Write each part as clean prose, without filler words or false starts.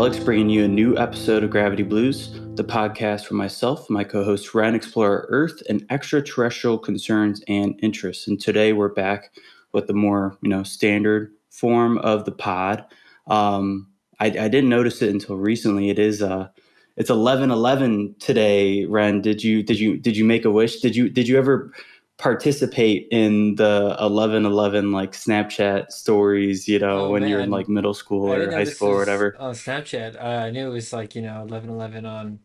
Alex, bringing you a new episode of Gravity Blues, the podcast for myself, my co-host Ren, explore Earth and extraterrestrial concerns and interests. And today we're back with the more, standard form of the pod. I didn't notice it until recently. It's 11/11 today. Ren, did you make a wish? Did you ever participate in the 11/11 like Snapchat stories, Oh when you're in like man, middle school I didn't or know high this school or was whatever? on Snapchat. I knew it was like, 11:11 on,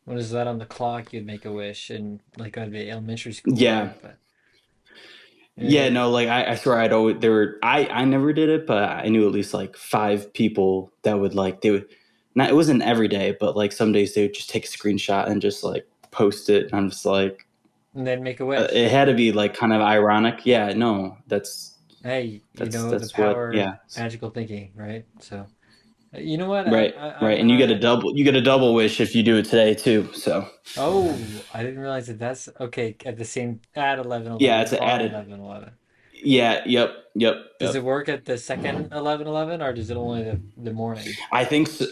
what is that on the clock? You'd make a wish and like I'd be elementary school, Yeah. right? But Yeah, uh, no, like I swear I'd always there were I never did it, but I knew at least like five people that would like they would not it wasn't every day, but like some days they would just take a screenshot and just like post it. And I'm just like and then make a wish. it had to be like kind of ironic. Yeah, no, Hey, the that's what power of yeah. magical thinking, right? So, you know what? Right, right. And you get a double wish if you do it today too. So Oh, I didn't realize that that's okay at the same at yeah, 11:11 it's an on added 11:11. yeah, Does yep. it work at the second 11:11 or does it only the morning? I think so,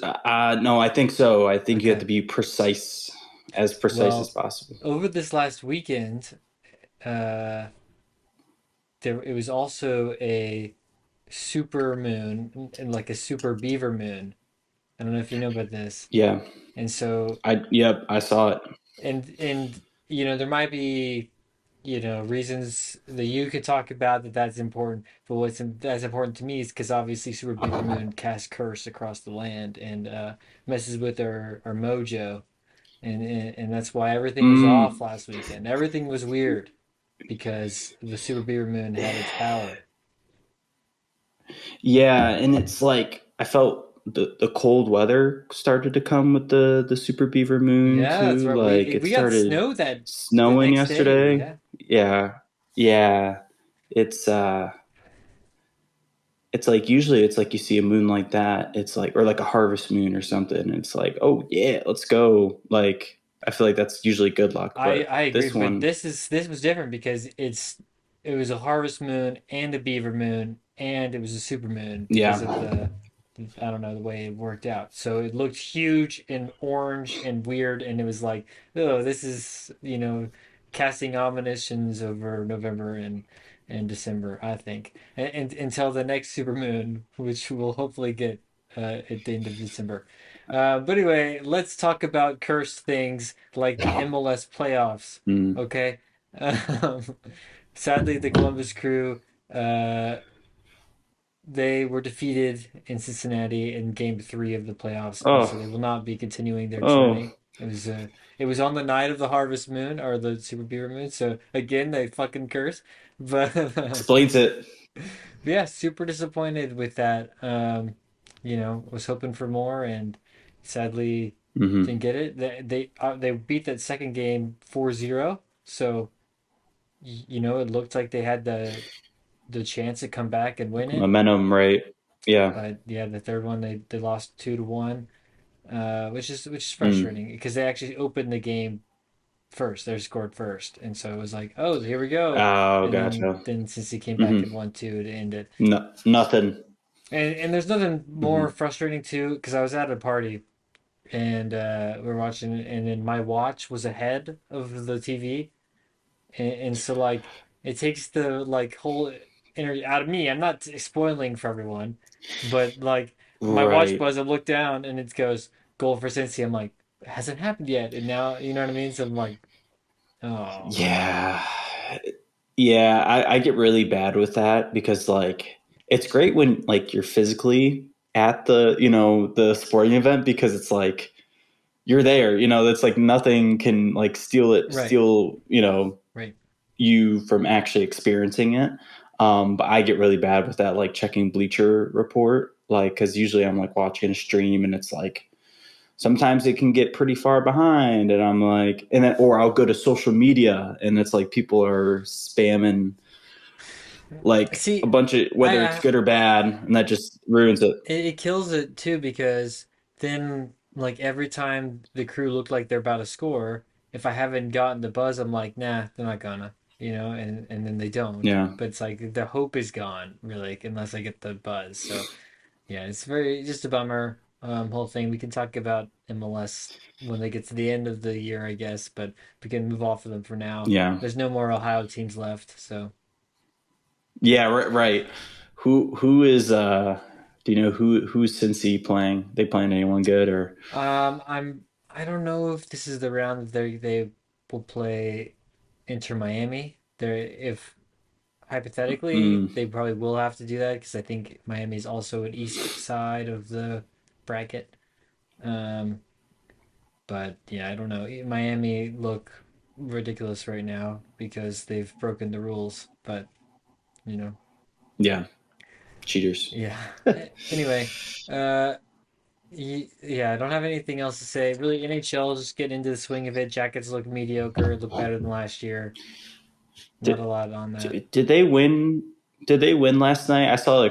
no, I think so. I think you have Okay. to be precise as Well, possible. over this last weekend, uh, it was also a super moon and like a super beaver moon. I don't know if you know about this. Yeah. And so I saw it. and there might be reasons that you could talk about that's important, but that's important to me is because obviously super beaver moon casts curse across the land and messes with our mojo, and that's why everything was off Mm, last weekend. Everything was weird because the super beaver moon had its power. yeah, and it's like I felt the cold weather started to come with the super beaver moon Yeah, that's too. right. Like it We got started snow that the snowing next day. yesterday. Yeah. Yeah. Yeah. It's it's like usually it's like you see a moon like that. It's like or like a harvest moon or something. It's like, "Oh yeah, let's go." Like I feel like that's usually good luck, but I agree, this but one this was different because it was a harvest moon and a beaver moon and it was a super moon because yeah. of the I don't know the way it worked out. So it looked huge and orange and weird, and it was like, oh, this is casting ominations over November and December, I think, and until the next super moon, which we'll hopefully get at the end of December. But anyway, let's talk about cursed things like the MLS playoffs. Mm. Okay. Um, Sadly, the Columbus Crew, uh, they were defeated in Cincinnati in Game Three of the playoffs, and so Oh. they will not be continuing their Oh. journey. It was on the night of the Harvest Moon or the Super Beaver Moon, so again they fucking curse. But Explains it. yeah, super disappointed with that. Was hoping for more, and sadly Hmm. didn't get it. They beat that second game 4-0, so it looked like they had the chance to come back and win it. Momentum, right? Yeah. But yeah, the third one they lost 2-1, which is Mm. frustrating because they actually opened the game first. They scored first, and so it was like, oh, here we go. Oh, And then gotcha. then since he came back Hmm. and won two to end it. No, nothing. And there's nothing more Hmm. frustrating too because I was at a party and we were watching it, and then my watch was ahead of the TV, and so like it takes the like whole energy out of me. I'm not spoiling for everyone, but like my watch Right. buzz, I look down and it goes goal for Cincy. I'm like, it hasn't happened yet, and now you know what I mean. So I'm like, oh, Yeah. Yeah, I get really bad with that because like it's great when like you're physically at the sporting event because it's like you're there, that's like nothing can like right, steal, right. you from actually experiencing it. But I get really bad with that, like checking Bleacher Report, like because usually I'm like watching a stream and it's like sometimes it can get pretty far behind, and I'm like, and then or I'll go to social media and it's like people are spamming like a See, bunch of whether it's I good or bad, and that just ruins it. it kills it too because then like every time the crew look like they're about to score, if I haven't gotten the buzz, I'm like, nah, they're not gonna, and then they don't. Yeah. But it's like the hope is gone, really, unless I get the buzz. So yeah, it's very just a bummer. whole thing. We can talk about MLS when they get to the end of the year, I guess, but we can move off of them for now. Yeah. There's no more Ohio teams left, so Yeah, right. Who is do you know who's Cincy playing? They playing anyone good or I don't know if this is the round that they will play Inter Miami. They're if hypothetically mm, they probably will have to do that because I think Miami is also an east side of the bracket. Um, but yeah, I don't know. Miami look ridiculous right now because they've broken the rules. But you know, yeah, cheaters. yeah. Anyway, uh, yeah, I don't have anything else to say. Really, NHL just getting into the swing of it. Jackets look mediocre, look better than last year. Not a Did, lot on that. did they win? Did they win last night? I saw a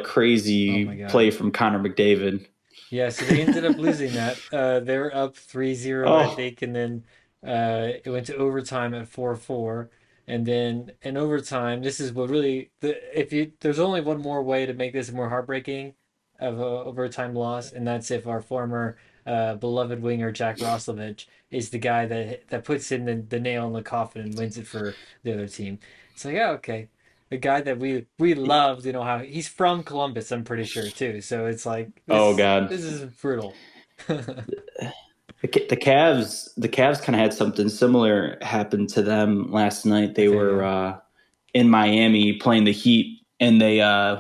Oh my crazy God. play from Connor McDavid. Yeah, so they ended up losing that. They were up 3-0, I Oh, think, and then it went to overtime at 4-4. And then in overtime, this is what really if you there's only one more way to make this more heartbreaking of a overtime loss, and that's if our former beloved winger Jack Roslovich is the guy that puts in the nail in the coffin and wins it for the other team. It's like, oh, okay. The guy that we loved, how he's from Columbus, I'm pretty sure too. So it's like oh this God. this is brutal. The Cavs kind of had something similar happen to them last night. They Okay, were yeah. in Miami playing the Heat, and they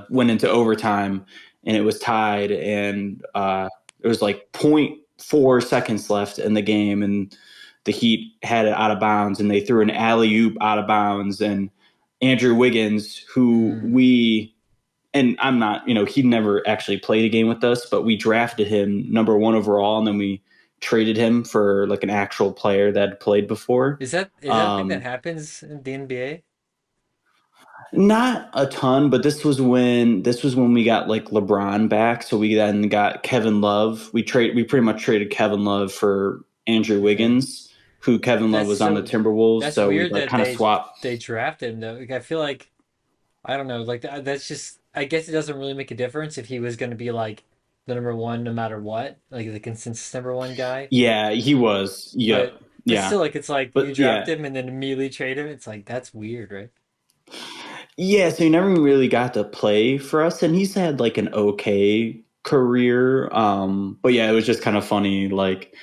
went into overtime, and it was tied, and it was like point 0.4 seconds left in the game, and the Heat had it out of bounds, and they threw an alley oop out of bounds, and Andrew Wiggins, who Mm. we and I'm not, he never actually played a game with us, but we drafted him number one overall, and then we traded him for like an actual player that had played before. Is that a thing that Um, happens in the NBA? Not a ton, but this was when we got like LeBron back, so we then got Kevin Love. We pretty much traded Kevin Love for Andrew Okay. Wiggins, who Kevin Love That's was on the so Timberwolves, that's so we weird like that kind of swapped. they drafted him though. Like, I feel like I don't know, like that's just I guess it doesn't really make a difference if he was going to be like the number one no matter what, like the consensus number one guy. Yeah, he was. Yep. But Yeah. still, like it's like you But draft yeah, him and then immediately trade him. It's like that's weird, right? yeah, so he never really got to play for us, and he's had like an okay career. But yeah, it was just kind of funny, like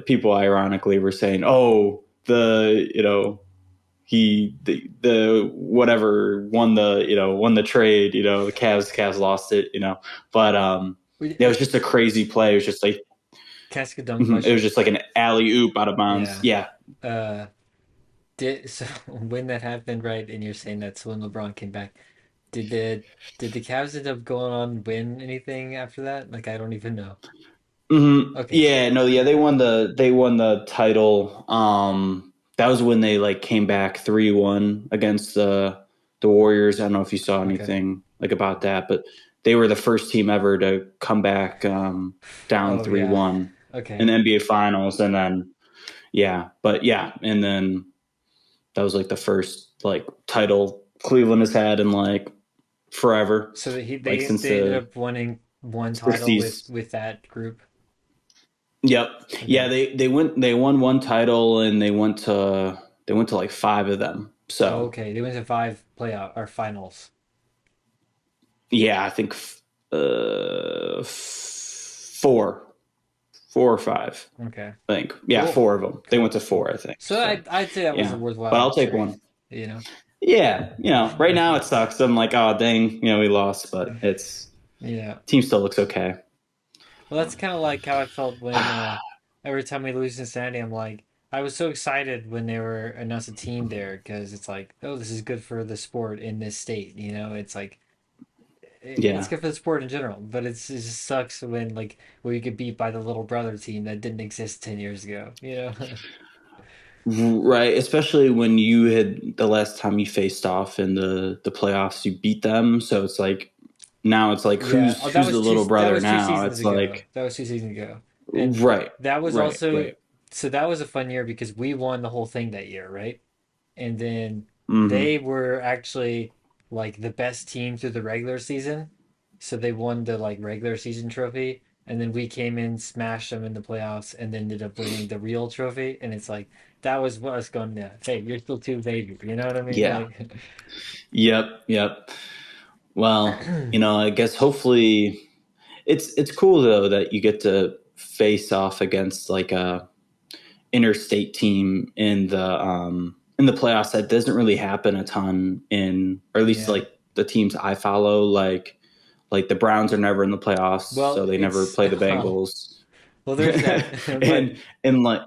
people ironically were saying, "Oh, the whatever won the trade, the Cavs lost it, but We yeah, it was just a crazy play. It was just like Can I ask a dumb it was question? just like an alley oop out of bounds. Yeah. Yeah. Uh, did so when that happened, right? And you're saying that's when LeBron came back. Did the did the Cavs end up going on and win anything after that? Like I don't even know. Okay, Yeah, no, yeah, they won the title. That was when they like came back 3-1 against the Warriors. I don't know if you saw okay. anything like about that, but they were the first team ever to come back down Oh yeah. 3-1 in Okay. the NBA Finals, and then yeah, but yeah, and then that was like the first like title Cleveland has had in like forever, So like since they ended the up winning one title with 60s. that group. Yep. Yeah, Okay. they won one title, and they went to like five of them. Oh, So okay. They went to five playoff or finals. yeah, I think four or five. Okay. I think yeah, Cool. four of them. They went Cool. to four, I think. So So I'd say that was a yeah, but worthwhile I'll take trade. one. You know. Yeah, right now it sucks. I'm like, oh dang, we lost, but it's Yeah. team still looks okay. Well, that's kind of like how I felt when every time we lose Cincinnati, I'm like, I was so excited when they were announced a team there because it's like, oh, this is good for the sport in this state. It's like it's Yeah. good for the sport in general, but it just sucks when we get beat by the little brother team that didn't exist 10 years ago. Right, especially when you had the last time you faced off in the playoffs, you beat them. So it's like now it's like Yeah. who's Oh, that who's was the two. little That brother was two now? seasons It's ago. like That was 2 seasons ago, and right, that was right, also right. so that was a fun year because we won the whole thing that year, right? And then Hmm. they were actually like the best team through the regular season. So they won the regular season trophy. and then we came in, smashed them in the playoffs, and then ended up winning the real trophy. And it's like that was what us going, yeah, hey, you're still too baby. You know what I mean? Yeah. Like, Yep. Well, I guess hopefully it's cool though that you get to face off against like a interstate team in the playoffs. That doesn't really happen a ton or at least yeah. like the teams I follow, like the Browns are never in the playoffs, Well, so they never it's play the well, Bengals. well, there's that, but and like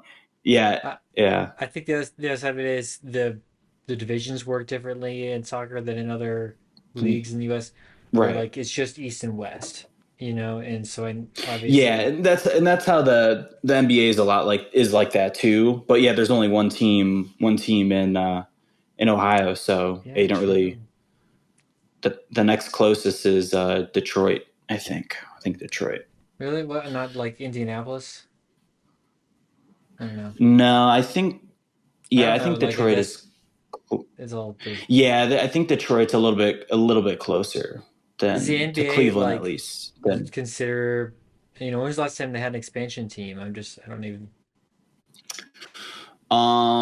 yeah, I, yeah, I think the other side of it is the divisions work differently in soccer than in other leagues in the U.S. where right. like it's just East and West, and so Yeah, obviously, and that's how the NBA is a lot is like that too. But yeah, there's only one team in Ohio, so yeah, they don't true. really. The next closest is Detroit, I think. I think Detroit. Really, what? Not like Indianapolis? I don't know. No, I think I yeah, don't I know. think Like, I Detroit guess is. it's all the Yeah, I think Detroit's a little bit closer does the than to NBA Cleveland at like least. Than consider? When was the last time they had an expansion team? I don't even.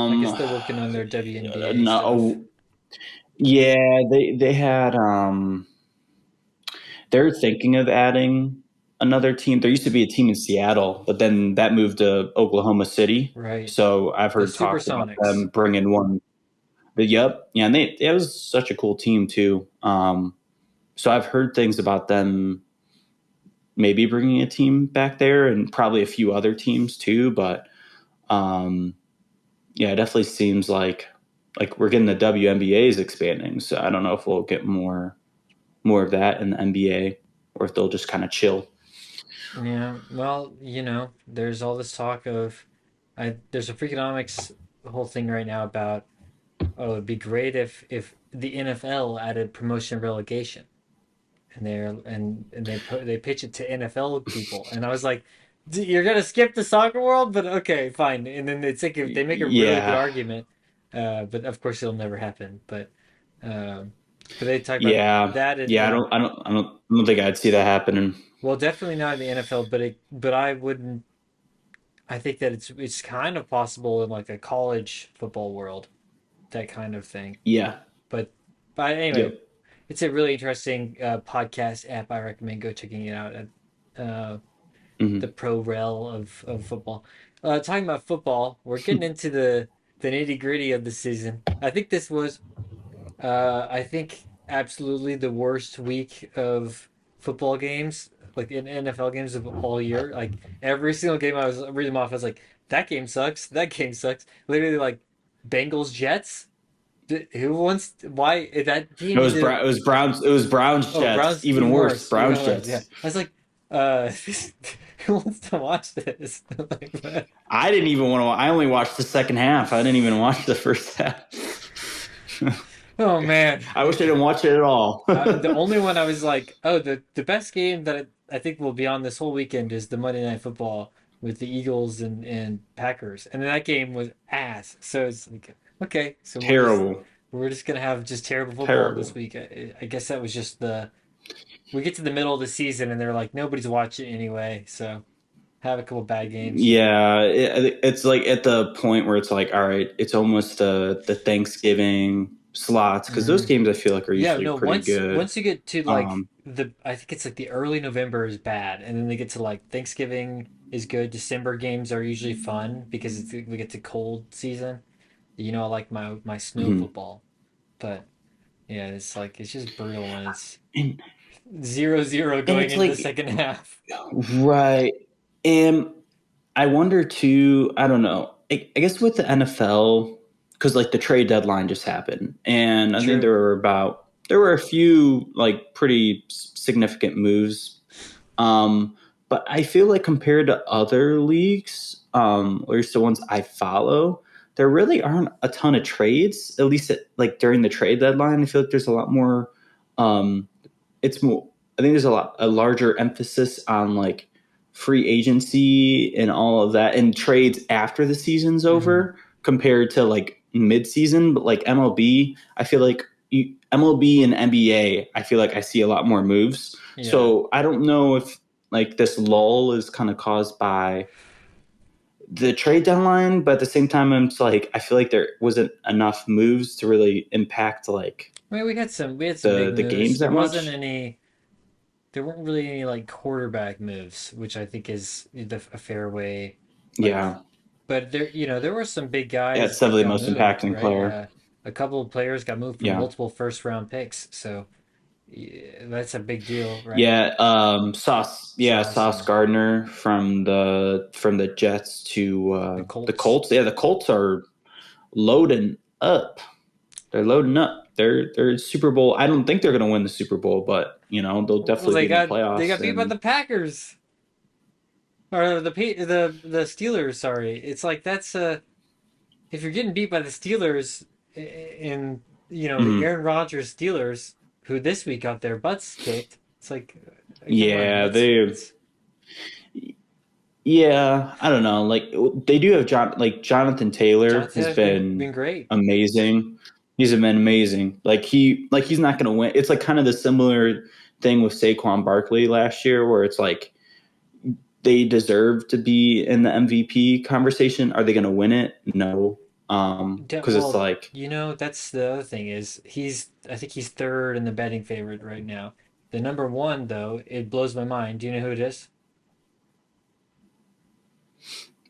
I guess um, they're working on their WNBA stuff. no, yeah, they had they're thinking of adding another team. There used to be a team in Seattle, but then that moved to Oklahoma City. Right. So I've The heard talks about Supersonics. them bringing one. But yep, yeah, and it was such a cool team too. So I've heard things about them maybe bringing a team back there, and probably a few other teams too. But um, yeah, it definitely seems like we're getting the WNBA is expanding. So I don't know if we'll get more of that in the NBA, or if they'll just kind of chill. Yeah. Well, there's all this talk of, there's a Freakonomics whole thing right now about, oh, it'd be great if the NFL added promotion relegation, and they pitch it to NFL people, and I was like, You're gonna skip the soccer world, but okay, fine." And then they make a really good Yeah, argument, but of course it'll never happen. Um, but they talk about yeah, that, yeah. I don't think I'd see that happening. well, definitely not in the NFL, but I wouldn't. I think that it's kind of possible in like a college football world, that kind of thing. Yeah, But but anyway, yep. it's a really interesting podcast app. I recommend go checking it out at the Hmm. pro rel of football. Talking about football, we're getting into the nitty gritty of the season. I think absolutely the worst week of football games, like in NFL games of all year. Like every single game I was reading them off, I was like, that game sucks. That game sucks. Literally, like Bengals Jets. Who wants? Why that It game was ended? It was Browns. It was Browns Oh, Jets. Browns, Even even worse, worse, even Browns worse. Yeah, Jets. I was like, uh, who wants to watch this? Like, I didn't even want to. I only watched the second half. I didn't even watch the first half. oh man, I wish I didn't watch it at all. the only one I was like, oh, the best game that I think will be on this whole weekend is the Monday Night Football with the Eagles and Packers, and then that game was ass. So it's like, okay, so Terrible, we're just gonna have just terrible football this terrible. week. I guess that was just we get to the middle of the season and they're like nobody's watching anyway, so have a couple bad games. Yeah, it's like at the point where it's like, all right, it's almost the Thanksgiving slots, because those Mm. games I feel like are Yeah, usually no. pretty Once good. you get to like Um, I think it's like the early November is bad, and then they get to like Thanksgiving is good. December games are usually fun because we get to cold season. I like my snow mhm. football, but yeah, it's like it's just brutal when it's and 0-0 and going it's into the like second half. right, and I wonder too. I don't know. I guess with the NFL, because like the trade deadline just happened, and I think True. there were a few like pretty significant moves. But I feel like compared to other leagues, or at least the ones I follow, there really aren't a ton of trades. At least like during the trade deadline, I feel like there's a lot more. Um, it's more. I think there's a larger emphasis on like free agency and all of that, and trades after the season's Hmm. over compared to like mid-season. But like MLB, I feel like MLB and NBA, I feel like I see a lot more moves. Yeah. So I don't know if like this lull is kind of caused by the trade deadline, but at the same time, I'm just like, I feel like there wasn't enough moves to really impact like I mean, we had some big the moves. games There that wasn't much. any. There weren't really any like quarterback moves, which I think is a fair way. Like, Yeah, but there were some big yeah, it's guys that definitely the got most moved, impacting right? player. A couple of players got moved for Yeah, multiple first round picks, so yeah, that's a big deal, right? yeah. Sauce Sauce, Gardner from the Jets to the the Colts. Colts. Yeah, the Colts are loading up. They're loading up. They're Super Bowl. I don't think they're going to win the Super Bowl, but they'll Well, definitely be in the they playoffs. got beat by And the Packers or the Steelers. Sorry, it's like that's if you're getting beat by the Steelers in the mhm. Aaron Rodgers Steelers, who this week got their butts kicked. It's like, come on, Yeah, they that's yeah, I don't know. Like they do have Jonathan Taylor Jonathan has has been been been great. amazing. He's been amazing. He's not going to win. It's like kind of the similar thing with Saquon Barkley last year, where it's like they deserve to be in the MVP conversation. Are they going to win it? No, because it's Well, like that's the other thing is I think he's third in the betting favorite right now. The number one though, it blows my mind. Do you know who it is?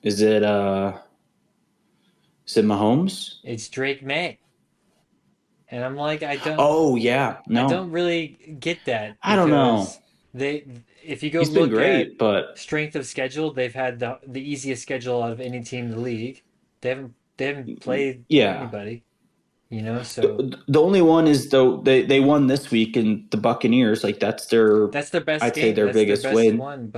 is it is it Mahomes? It's Drake May. And I'm like, Oh yeah, I no, don't really get that I don't know. because they if you go He's been look at great, but strength of schedule, they've had the easiest schedule out of any team in the league. They haven't played yeah. anybody, so The only one is though they won this week in the Buccaneers. Like that's their, that's their best I'd say game. their That's their biggest best win. one,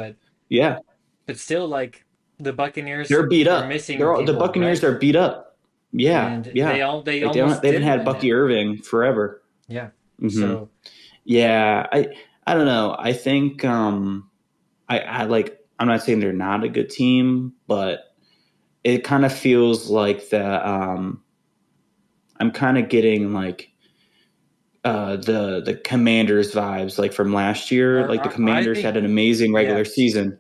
Yeah, but still like the Buccaneers they're beat are up. missing The people, Buccaneers right? are beat up. Yeah, And yeah. they Like almost they haven't did had win it. Bucky Irving forever. Yeah. Hmm. So Yeah, I don't know. I think I like. I'm not saying they're not a good team, but it kind of feels like that. I'm kind of getting like the Commanders vibes like from last year. or Like the I Commanders think had an amazing regular yeah, season,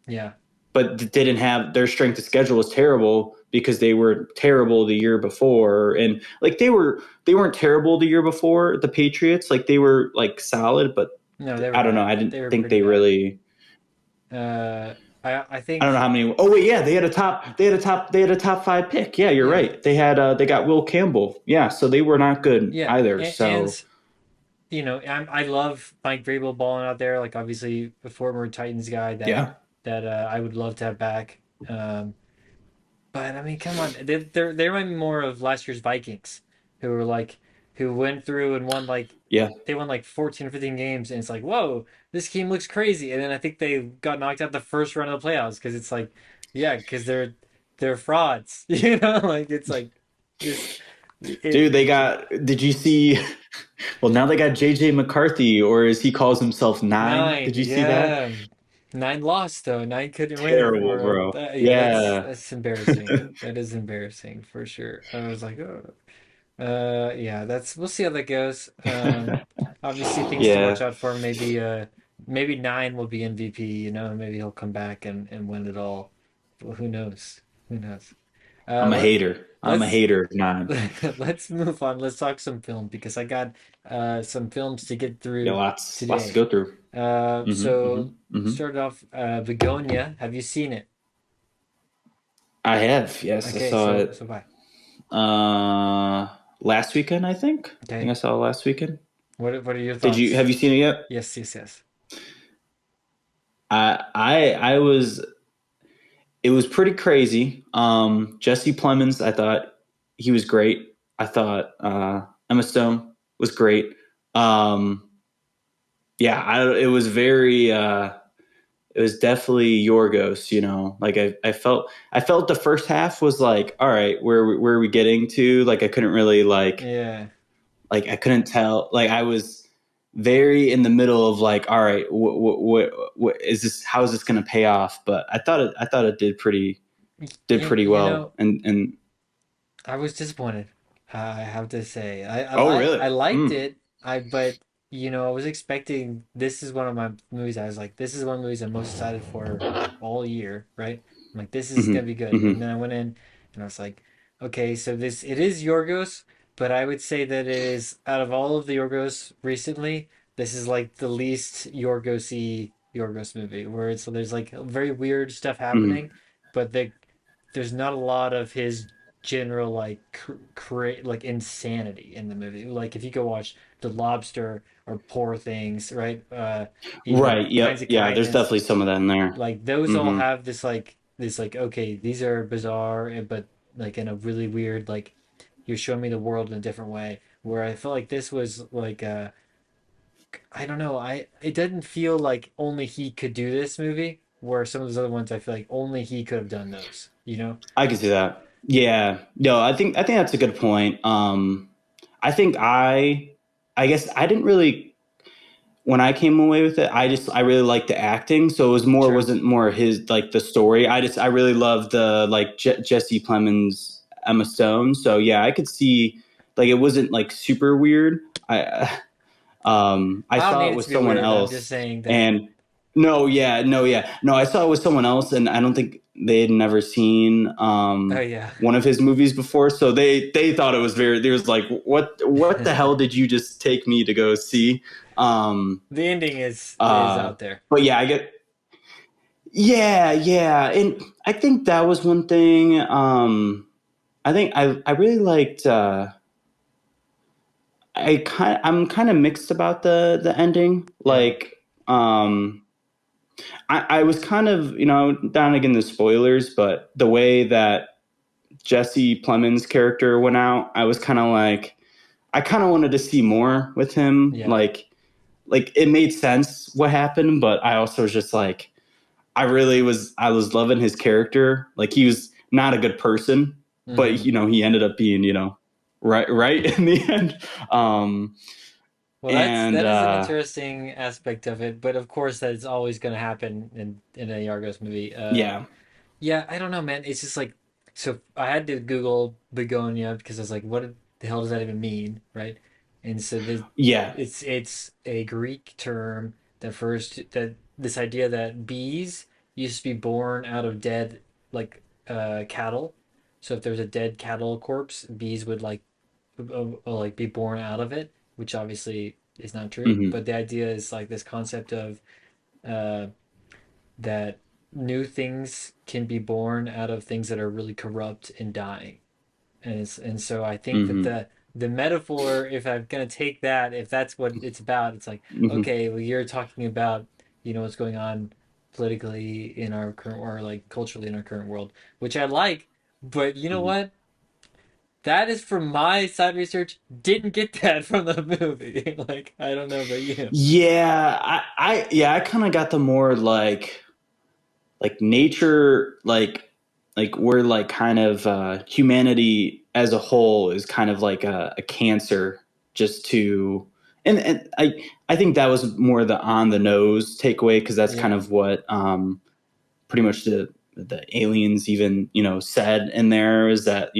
yeah. but didn't have their strength of schedule was terrible because they were terrible the year before. And like they weren't terrible the year before the Patriots. Like they were like solid, but No, they were I don't know. bad. I They didn't were think pretty they bad. really. Uh, I I don't know think how many. Oh wait, yeah, they had a top five pick. Yeah, you're yeah, right. They got Will Campbell. Yeah, so they were not good yeah, either. and So I love Mike Vrabel balling out there. Like obviously a former Titans guy yeah, that I would love to have back. But I mean, come on, they remind me more of last year's Vikings, who were like who went through and won like yeah. they won like 14 or 15 games, and it's like whoa, this team looks crazy. And then I think they got knocked out the first round of the playoffs because it's like yeah, because they're frauds, like it's like this. Dude, they It got. Did you see? Well, now they got JJ McCarthy, or as he calls himself, Nine. Nine, Did you see that? yeah. Nine lost though. Nine couldn't win Terrible, for him. bro. Yeah, Yeah, that's embarrassing. That is embarrassing for sure. I was like, oh, yeah. That's we'll see how that goes. Obviously things to watch yeah. out for. Maybe nine will be MVP. Maybe he'll come back and win it all. Well, who knows? Who knows? Uh, I'm a let hater. I'm a let's hater of Nine. let's move on. Let's talk some film because I got some films to get Yeah, through lots to today. go through. So Hmm. start off Bugonia. Have you seen it? I have. Yes, I Okay, saw so it. so bye. Last weekend. I think. I think I Okay. saw it last weekend. What are your Did you? thoughts? Have you seen it yet? Yes, yes, yes. I was. It was pretty crazy. Jesse Plemons, I thought he was great. I thought Emma Stone was great. Um, yeah, it was very. It was definitely Yorgos. Like I felt the first half was like, all right, where are we getting to? Like I couldn't really Yeah. like I couldn't tell. Like I was very in the middle of like, all right, what is this? How is this going to pay off? But I thought it did You, pretty you well. know, And I was disappointed. I have to say, oh really? I liked Mm, it. But I was expecting this is one of my movies. I was like, this is one of the movies I'm most excited for all year, right? I'm like, this is gonna Hmm. be good. And Hmm. then I went in and I was like, okay, so this it is Yorgos, but I would say that it is out of all of the Yorgos recently, this is like the least Yorgosy Yorgos movie, where it's there's like very weird stuff Hmm. happening, but there's not a lot of his general like create like insanity in the movie. Like if you go watch The Lobster or Poor Things, right? Even Right. Kinds Yep. of Yeah. There's Kindness, definitely some of that in there. like those all Hmm. have this like okay, these are bizarre, but like in a really weird like you're showing me the world in a different way. Where I felt like this was like I don't know, I it didn't feel like only he could do this movie. Where some of those other ones, I feel like only he could have done those. You know? I can see that. Yeah. No, I think that's a good point. I think I guess I didn't really when I came away with it, I really liked the acting. So it was more Sure. wasn't more his like the story. I really loved the like Jesse Plemons, Emma Stone. So yeah, I could see like it wasn't like super weird. I I don't saw need it it with to be someone weird. I'm just else, saying that. and no, yeah, no, yeah, no. I saw it with someone else, and I don't think they had never seen Oh yeah. one of his movies before, so they thought it was very. They was like, what the hell did you just take me to go see? Um, The ending is uh, out there. but yeah, I get yeah, yeah, and I think that was one thing. I think I really liked. I'm kind of mixed about the ending. Yeah. Like, I was kind of down again the spoilers, but the way that Jesse Plemons' character went out, I was kind of like I kind of wanted to see more with him. Yeah. Like it made sense what happened, but I also was just like I was loving his character. Like he was not a good person, but Hmm. he ended up being right in the end. Well, And that is an interesting aspect of it, but of course that is always going to happen in a Yargos movie. yeah. Yeah, I don't know, man. It's just like so. I had to Google begonia because I was like, what the hell does that even mean, right? And so Yeah. it's a Greek term that this idea that bees used to be born out of dead like cattle. So if there's a dead cattle corpse, bees would like be born out of it, which obviously is not true. Hmm. But the idea is like this concept of uh, that new things can be born out of things that are really corrupt and dying. And so I think that Hmm. the metaphor, if I'm gonna take that, if that's what it's about, it's like, Hmm. okay, well you're talking about, what's going on politically in our current or like culturally in our current world, which I like, but you know Hmm. what? That is from my side research. Didn't get that from the movie. Like, I don't know about you. Yeah, I kind of got the more like nature like we're like kind of humanity as a whole is kind of like a cancer just to and I think that was more the on the nose takeaway because that's Yeah. kind of what pretty much the aliens even said in there is that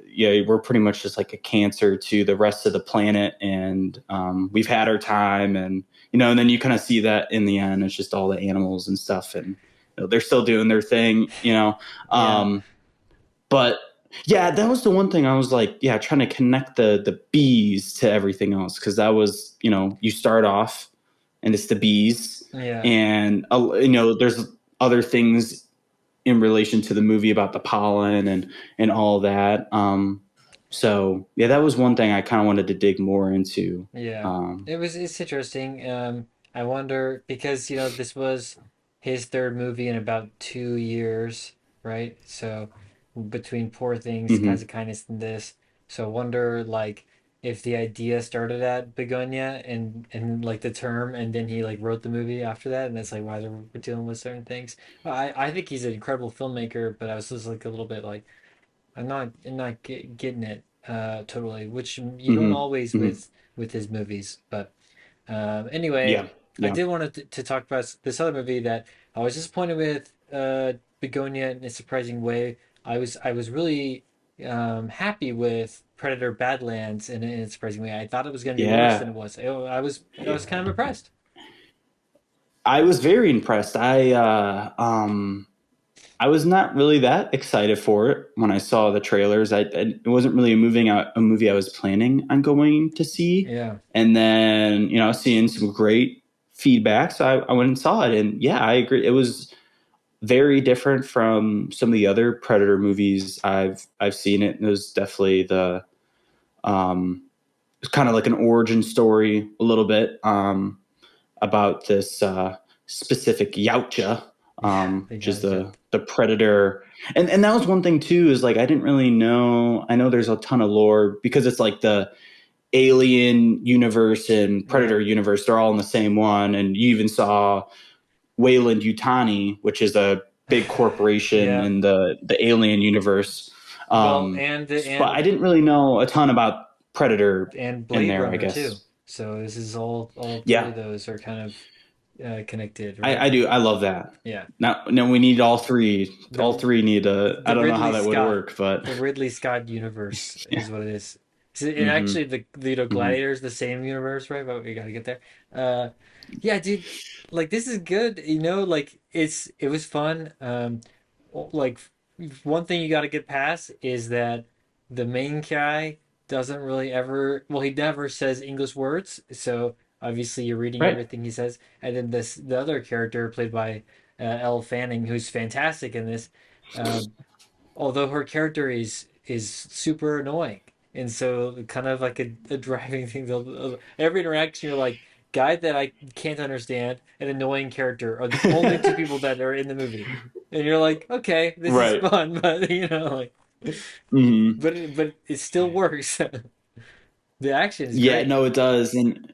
yeah, we're pretty much just like a cancer to the rest of the planet, and we've had our time, and and then you kind of see that in the end, it's just all the animals and stuff, and they're still doing their thing. Yeah. Um, but yeah, that was the one thing I was like, yeah, trying to connect the bees to everything else because that was you start off and it's the bees, Yeah. and there's other things in relation to the movie about the pollen and all that. So yeah, that was one thing I kind of wanted to dig more into. Yeah. Um, It's interesting. I wonder because this was his third movie in about 2 years, right? So between Poor Things, Kinds mhm, of Kindness, and this, so I wonder like if the idea started at Begonia and like the term, and then he like wrote the movie after that, and that's like why they're dealing with certain things. I think he's an incredible filmmaker, but I was just like a little bit like I'm not getting it totally, which you don't mhm, always mhm. with his movies. But anyway, Yeah, I yeah. did want to talk about this other movie that I was disappointed with, Begonia in a surprising way. I was really happy with Predator Badlands in a surprising way. I thought it was going to be worse than Yeah. it was. I was kind of impressed. I was very impressed. I was not really that excited for it when I saw the trailers. It wasn't really a movie I was planning on going to see. Yeah, And then, seeing some great feedback, so I went and saw it. And yeah, I agree. It was very different from some of the other Predator movies I've seen. It was definitely it's kind of like an origin story a little bit. About this specific Yautja, yeah, they which got is it. the predator. And that was one thing too, is like I didn't really know. I know there's a ton of lore because it's like the Alien universe and Yeah, Predator universe. They're all in the same one, and you even saw Wayland Yutani, which is a big corporation yeah. in the Alien universe. Well, But I didn't really know a ton about Predator and in Blade there, I Runner too. guess. So this is all three Yeah, of those are kind of connected, right? I do. I love that. Yeah. Now we need all three. All The three need a. I the don't know how Ridley that would Scott work, but the Ridley Scott universe yeah. is what it is. And Mm-hmm. actually, Mm-hmm. Gladiator's the same universe, right? But we gotta get there. Uh, yeah, dude, like this is good. Like it was fun. Like one thing you got to get past is that the main guy doesn't really ever. Well, he never says English words, so obviously you're reading Right. everything he says. And then the other character played by Elle Fanning, who's fantastic in this. Uh, although her character is super annoying, and so kind of like a driving thing. Every interaction, you're like, guy that I can't understand, an annoying character are the only two people that are in the movie, and you're like, okay, this is Right. fun, but like, Mm-hmm. but it still works. The action is Yeah. great. No, it does, and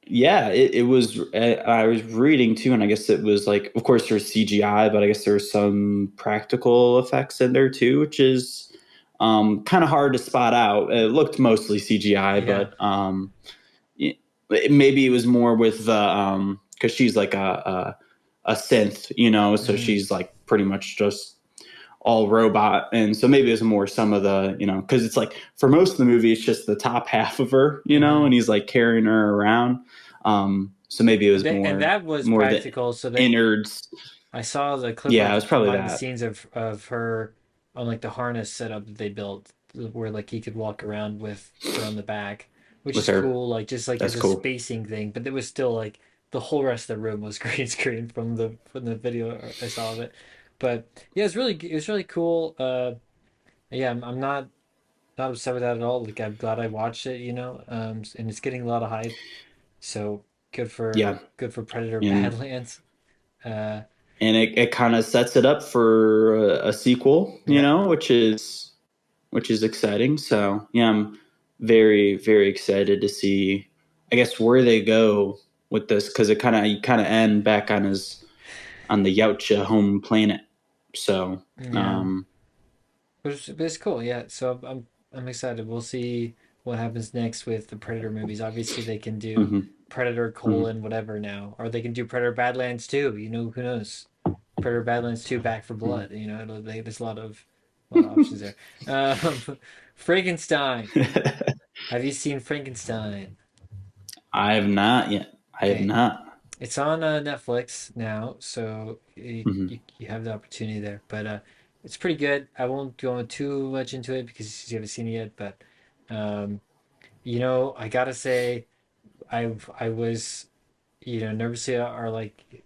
yeah, it was. I was reading too, and I guess it was like, of course, there's CGI, but I guess there's some practical effects in there too, which is kind of hard to spot out. It looked mostly CGI, Yeah. but it, maybe it was more with the because she's like a synth, so Hmm. she's like pretty much just all robot, and so maybe it's more some of the because it's like for most of the movie it's just the top half of her, Hmm. and he's like carrying her around. So maybe it was And that was more the practical. So innards. I saw the clip Yeah, it was of probably behind the that. scenes of her on like the harness setup that they built, where like he could walk around with her on the back, which With is her. cool. Like just like That's as a cool. spacing thing, but it was still like the whole rest of the room was green screen from the video I saw of it. But yeah, it was really cool. Yeah, I'm not upset with that at all. Like I'm glad I watched it, and it's getting a lot of hype. So Yeah, good for Predator and Badlands. Uh, it kind of sets it up for a sequel, yeah. which is exciting. So yeah, I'm very very excited to see, I guess, where they go with this, because it kind of end back on the Yautja home planet. So Yeah. But it's cool, yeah. So I'm excited. We'll see what happens next with the Predator movies. Obviously, they can do mhm, Predator mhm. colon whatever now, or they can do Predator Badlands 2. Who knows? Predator Badlands 2 Back for Blood. There's a lot of options there. Frankenstein. Have you seen Frankenstein? I have not yet. I have Okay, not. it's on Netflix now, so Mhm, you have the opportunity there. But it's pretty good. I won't go too much into it because you haven't seen it yet. But um, I gotta say, I was nervously or like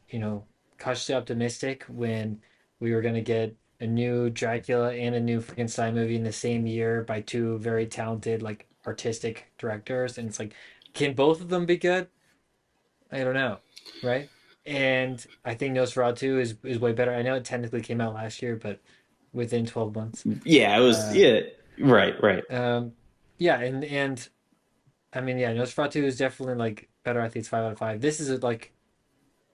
cautiously optimistic when we were gonna get a new Dracula and a new Frankenstein movie in the same year by two very talented like artistic directors, and it's like, can both of them be good? I don't know, right? And I think Nosferatu is way better. I know it technically came out last year, but within 12 months. yeah, it was. Uh, Yeah, right, right. um, yeah, and I mean, yeah, Nosferatu is definitely like better. I think it's 5 out of 5. This is like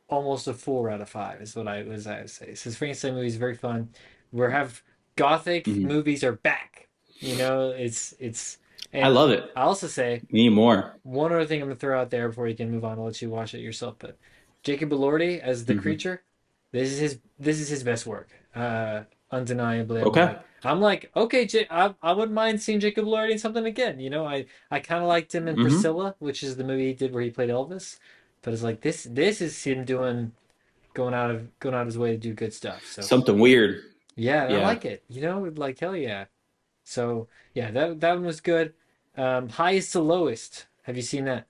almost a 4 out of 5 is what I would say. So Frankenstein movie is very fun. We have gothic Mhm. movies are back. It's I and love it. I also say Need more. one other thing I'm gonna throw out there before you can move on. I'll let you watch it yourself. But Jacob Elordi as the Hmm. creature, this is his best work. Undeniably, Okay. I'm like, okay, I wouldn't mind seeing Jacob Elordi in something again. I kind of liked him in Hmm. Priscilla, which is the movie he did where he played Elvis. But it's like this is him doing going out of his way to do good stuff. So Something weird. yeah, and I Yeah, like it. Like hell yeah. So yeah, that one was good. Highest to lowest. Have you seen that?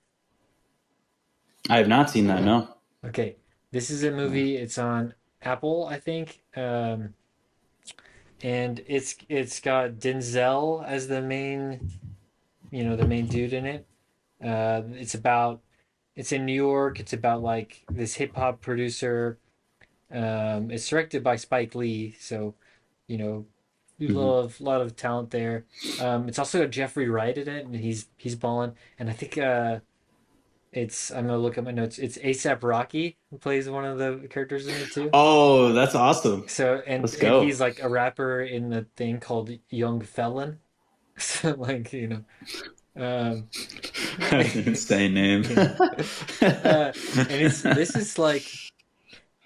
I have not seen that. No. Okay, this is a movie. It's on Apple, I think. And it's got Denzel as the main dude in it. It's in New York. It's about like this hip hop producer. It's directed by Spike Lee, so you know, a Hmm. lot of talent there. It's also got Jeffrey Wright in it, and he's balling. And I think I'm gonna look at my notes. It's ASAP Rocky who plays one of the characters in it too. Oh, that's awesome. So Let's and go. he's like a rapper in the thing called Young Felon. So like um, Insane name. yeah. Uh, and it's this is like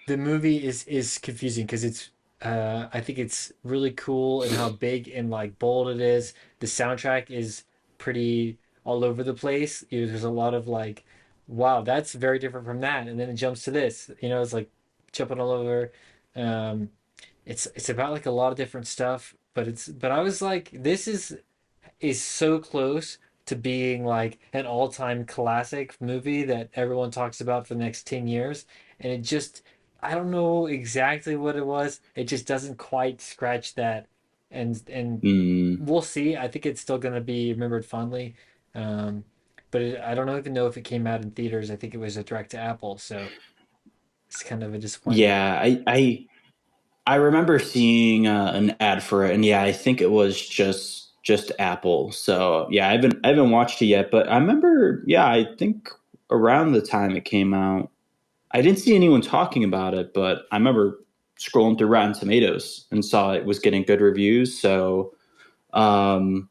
the movie is confusing because I think it's really cool and how big and like bold it is. The soundtrack is pretty all over the place. There's a lot of like, wow, that's very different from that, and then it jumps to this. It's like jumping all over. Um, it's about like a lot of different stuff, but I was like, this is so close to being like an all-time classic movie that everyone talks about for the next 10 years, and I don't know exactly what it was. It just doesn't quite scratch that, and Mm, we'll see. I think it's still going to be remembered fondly. um I don't even know if it came out in theaters. I think it was a direct to Apple, so it's kind of a disappointment. yeah, I remember seeing an ad for it, and yeah, I think it was just Apple. So yeah, I haven't watched it yet, but I remember, yeah, I think around the time it came out, I didn't see anyone talking about it, but I remember scrolling through Rotten Tomatoes and saw it was getting good reviews. So, um,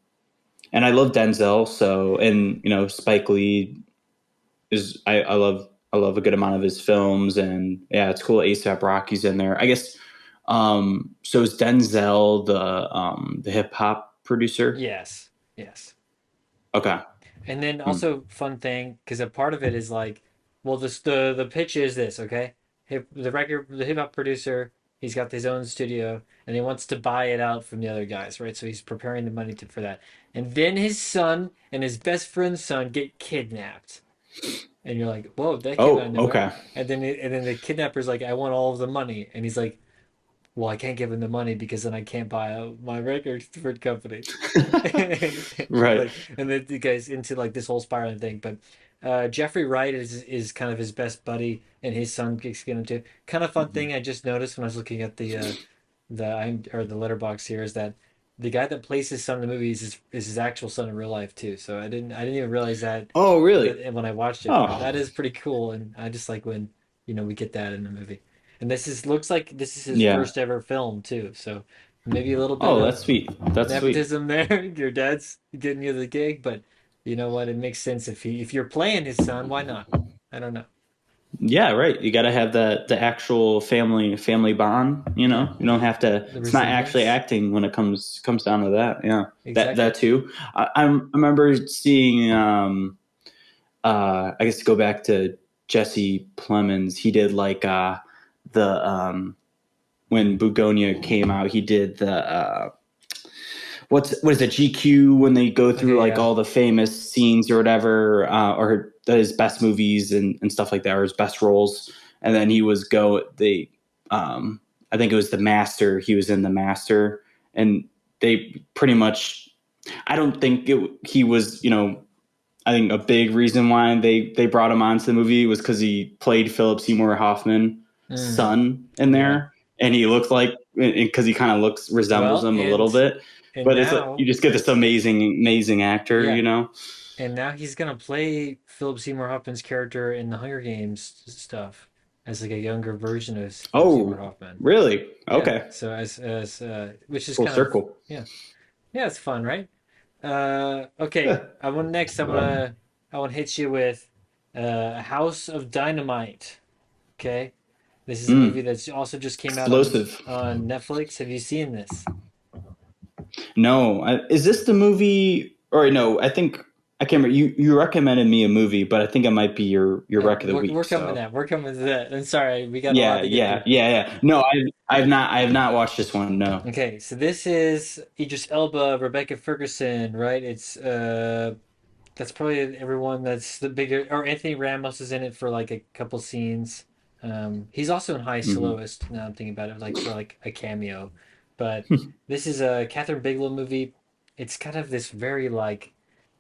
and I love Denzel, so and Spike Lee is I love a good amount of his films, and yeah, it's cool. ASAP Rocky's in there, I guess. So is Denzel the hip hop producer? Yes, yes. Okay. And then Hmm. also fun thing, because a part of it is like, well, the pitch is this, okay? The hip hop producer, he's got his own studio, and he wants to buy it out from the other guys, right? So he's preparing the money for that. And then his son and his best friend's son get kidnapped, and you're like, whoa, that came out of Oh, nowhere. okay. And then the kidnapper's like, I want all of the money, and he's like, well, I can't give him the money because then I can't buy out my record for company. Right. Like, and then the guy's into like this whole spiraling thing. But Jeffrey Wright is kind of his best buddy, and his son gets him too. Kind of fun thing I just noticed when I was looking at the letterbox here is that the guy that plays his son in the movies is his actual son in real life too. So I didn't even realize that Oh, really? that when I watched it, but Oh, that is pretty cool, and I just like when we get that in the movie. And looks like this is his yeah. first ever film too, so maybe a little bit Oh, of that's sweet. That's sweet. nepotism there. Your dad's getting you the gig, but you know what? It makes sense if you're playing his son, why not? I don't know. Yeah, right. You got to have the actual family bond. Yeah, You don't have to. the It's not actually resemblance. acting when it comes down to that. Yeah, that Exactly. too. I remember seeing. I guess to go back to Jesse Plemons, he did like the when Bugonia came out, he did the what is it, GQ, when they go through Okay, like yeah. all the famous scenes or whatever, or his best movies and stuff like that, or his best roles. And then he was I think it was The Master. He was in The Master, and they pretty much. I don't think he was. I think a big reason why they brought him onto the movie was because he played Philip Seymour Hoffman's Mm, son in yeah. there, and he looked like, because he kind of resembles Well, him a little and bit, and but it's like you now, just get this amazing actor, yeah, you know. and now he's gonna play Philip Seymour Hoffman's character in the Hunger Games stuff as like a younger version of Philip Seymour Oh, Hoffman. really? Yeah. Okay. So as which is Full kind of, circle. yeah. Yeah, it's fun, right? Okay. I want to hit you with House of Dynamite. Okay. This is a movie Mm, that's also just came out on explosive. on Netflix. Have you seen this? No, is this the movie? Or no, I think I can't remember. You recommended me a movie, but I think it might be your rec of the week. We're coming to So that. We're coming to that. I'm sorry, we got a lot yeah, to get yeah, through. yeah, yeah. No, I have not watched this one. No. Okay, so this is Idris Elba, Rebecca Ferguson, right? It's that's probably everyone that's the bigger, or Anthony Ramos is in it for like a couple scenes. He's also in High Hmm. Soloist. Now I'm thinking about it, like for like a cameo. But this is a Catherine Bigelow movie. It's kind of this very like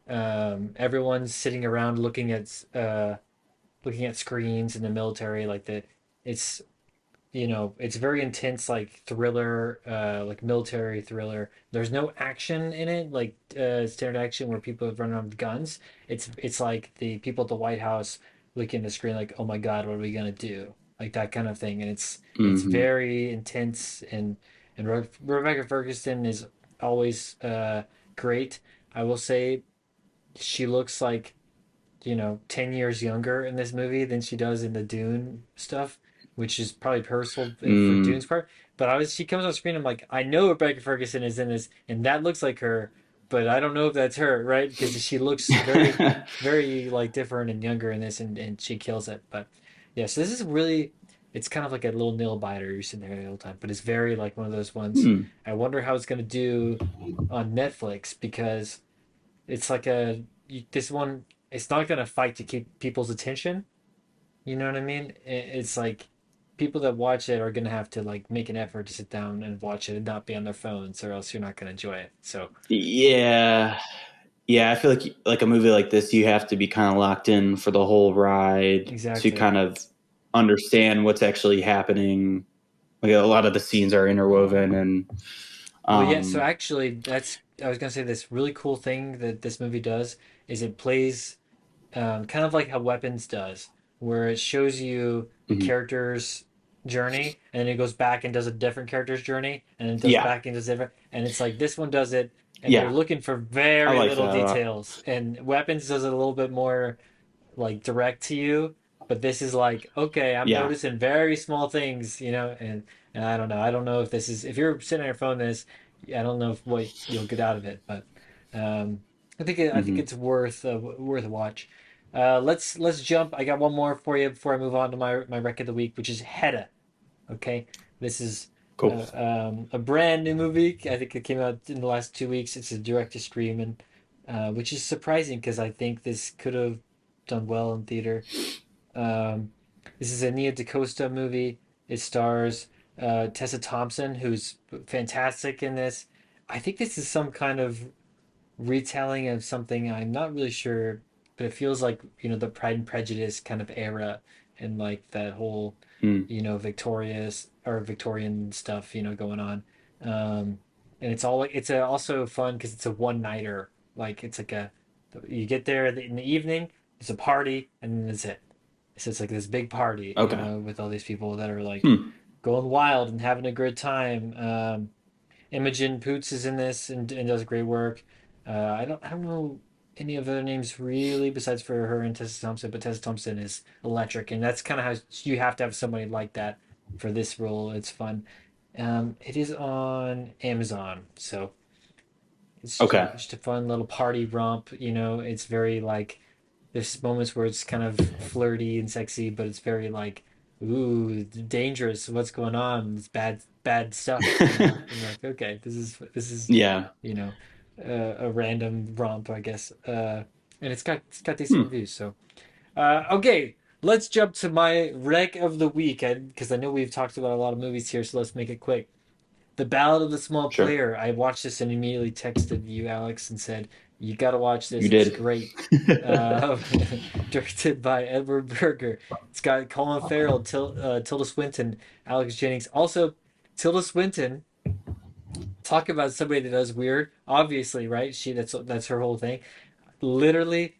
everyone's sitting around looking at screens in the military, like the it's it's very intense, like thriller, like military thriller. There's no action in it, like standard action where people run around with guns. It's like the people at the White House looking at the screen, like, oh my God, what are we gonna do? Like that kind of thing, and it's Hmm. very intense. And Rebecca Ferguson is always great. I will say she looks like 10 years younger in this movie than she does in the Dune stuff, which is probably personal for Mm. Dune's part. But she comes on screen, I'm like, I know Rebecca Ferguson is in this, and that looks like her, but I don't know if that's her, right? Because she looks very, very like different and younger in this, and she kills it. But yeah, so this is really, it's kind of like a little nail biter. You're sitting there the whole time, but it's very like one of those ones. Hmm. I wonder how it's going to do on Netflix because it's like this one. It's not gonna fight to keep people's attention. You know what I mean? It's like people that watch it are gonna have to like make an effort to sit down and watch it and not be on their phones, or else you're not gonna enjoy it. So Yeah. Yeah, I feel like a movie like this, you have to be kind of locked in for the whole ride to exactly. kind of understand what's actually happening. Like a lot of the scenes are interwoven, and Well, yeah. So um, actually, that's I was gonna say this really cool thing that this movie does is it plays kind of like how Weapons does, where it shows you the mhm. character's journey, and then it goes back and does a different character's journey, and then it does Yeah, back and does different, and it's like this one does it, and you're yeah, looking for I very like little that. details, and Weapons does it a little bit more like direct to you, but this is like, okay, I'm Yeah. noticing very small things, and I don't know. I don't know if this is if you're sitting on your phone this, I don't know if what you'll get out of it, but um I think Hmm. it's worth a watch. Let's jump. I got one more for you before I move on to my rec of the week, which is Hedda. Okay, this is Cool. a brand new movie. I think it came out in the last 2 weeks. It's a direct to stream, and which is surprising because I think this could have done well in theater. Um, this is a Nia DaCosta movie. It stars Tessa Thompson, who's fantastic in this. I think this is some kind of retelling of something I'm not really sure, but it feels like the Pride and Prejudice kind of era and like that whole Mm. Victorious or Victorian stuff going on. Um, and it's all like also fun because it's a one nighter. Like it's like a you get there in the evening, it's a party, and then that's it. So it's like this big party, Okay. with all these people that are like Hmm. going wild and having a good time. Imogen Poots is in this and does great work. I don't know any of their names really besides for her and Tessa Thompson, but Tessa Thompson is electric, and that's kind of how you have to have somebody like that for this role. It's fun. It is on Amazon, so it's Okay. just a fun little party romp. It's very like there's moments where it's kind of flirty and sexy, but it's very like, ooh, dangerous. What's going on? It's bad stuff. And you're like, okay, this is, Yeah. you know, a random romp, I guess. And it's got decent Hmm. reviews. So, okay, let's jump to my rec of the week, because I know we've talked about a lot of movies here. So let's make it quick. The Ballad of the Small Sure. Player. I watched this and immediately texted you, Alex, and said, you got to watch You this. It's did. great. Uh, Directed by Edward Berger. It's got Colin Farrell, Tilda Swinton, Alex Jennings. Also, Tilda Swinton, talk about somebody that does weird. Obviously, right? That's her whole thing. Literally,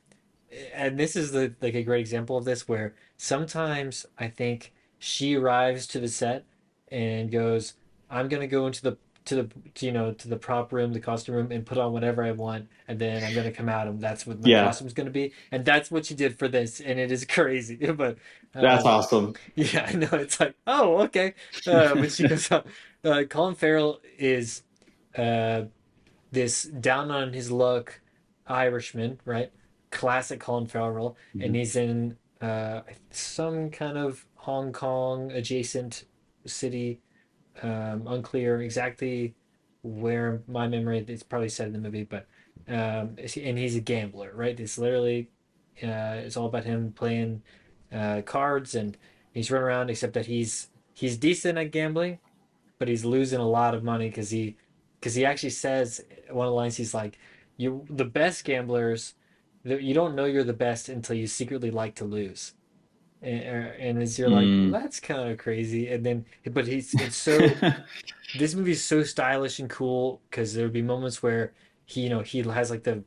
and this is like a great example of this where sometimes I think she arrives to the set and goes, I'm gonna go into the prop room, the costume room, and put on whatever I want, and then I'm gonna come out and that's what my Yeah. costume's gonna be, and that's what she did for this, and it is crazy. But That's um, awesome. yeah, I know it's like, oh, okay. When she goes out, Colin Farrell is uh this down on his luck Irishman, right? Classic Colin Farrell role, and Mhm. he's in some kind of Hong Kong adjacent city. Unclear exactly where. My memory, it's probably said in the movie, but and he's a gambler, right? It's literally it's all about him playing cards, and he's running around. Except that he's decent at gambling, but he's losing a lot of money because he actually says one of the lines, he's like, "You the best gamblers, you don't know you're the best until you secretly like to lose." And as you're like, well, Mm. that's kind of crazy. And then, but he's it's so this movie is so stylish and cool because there would be moments where he has like the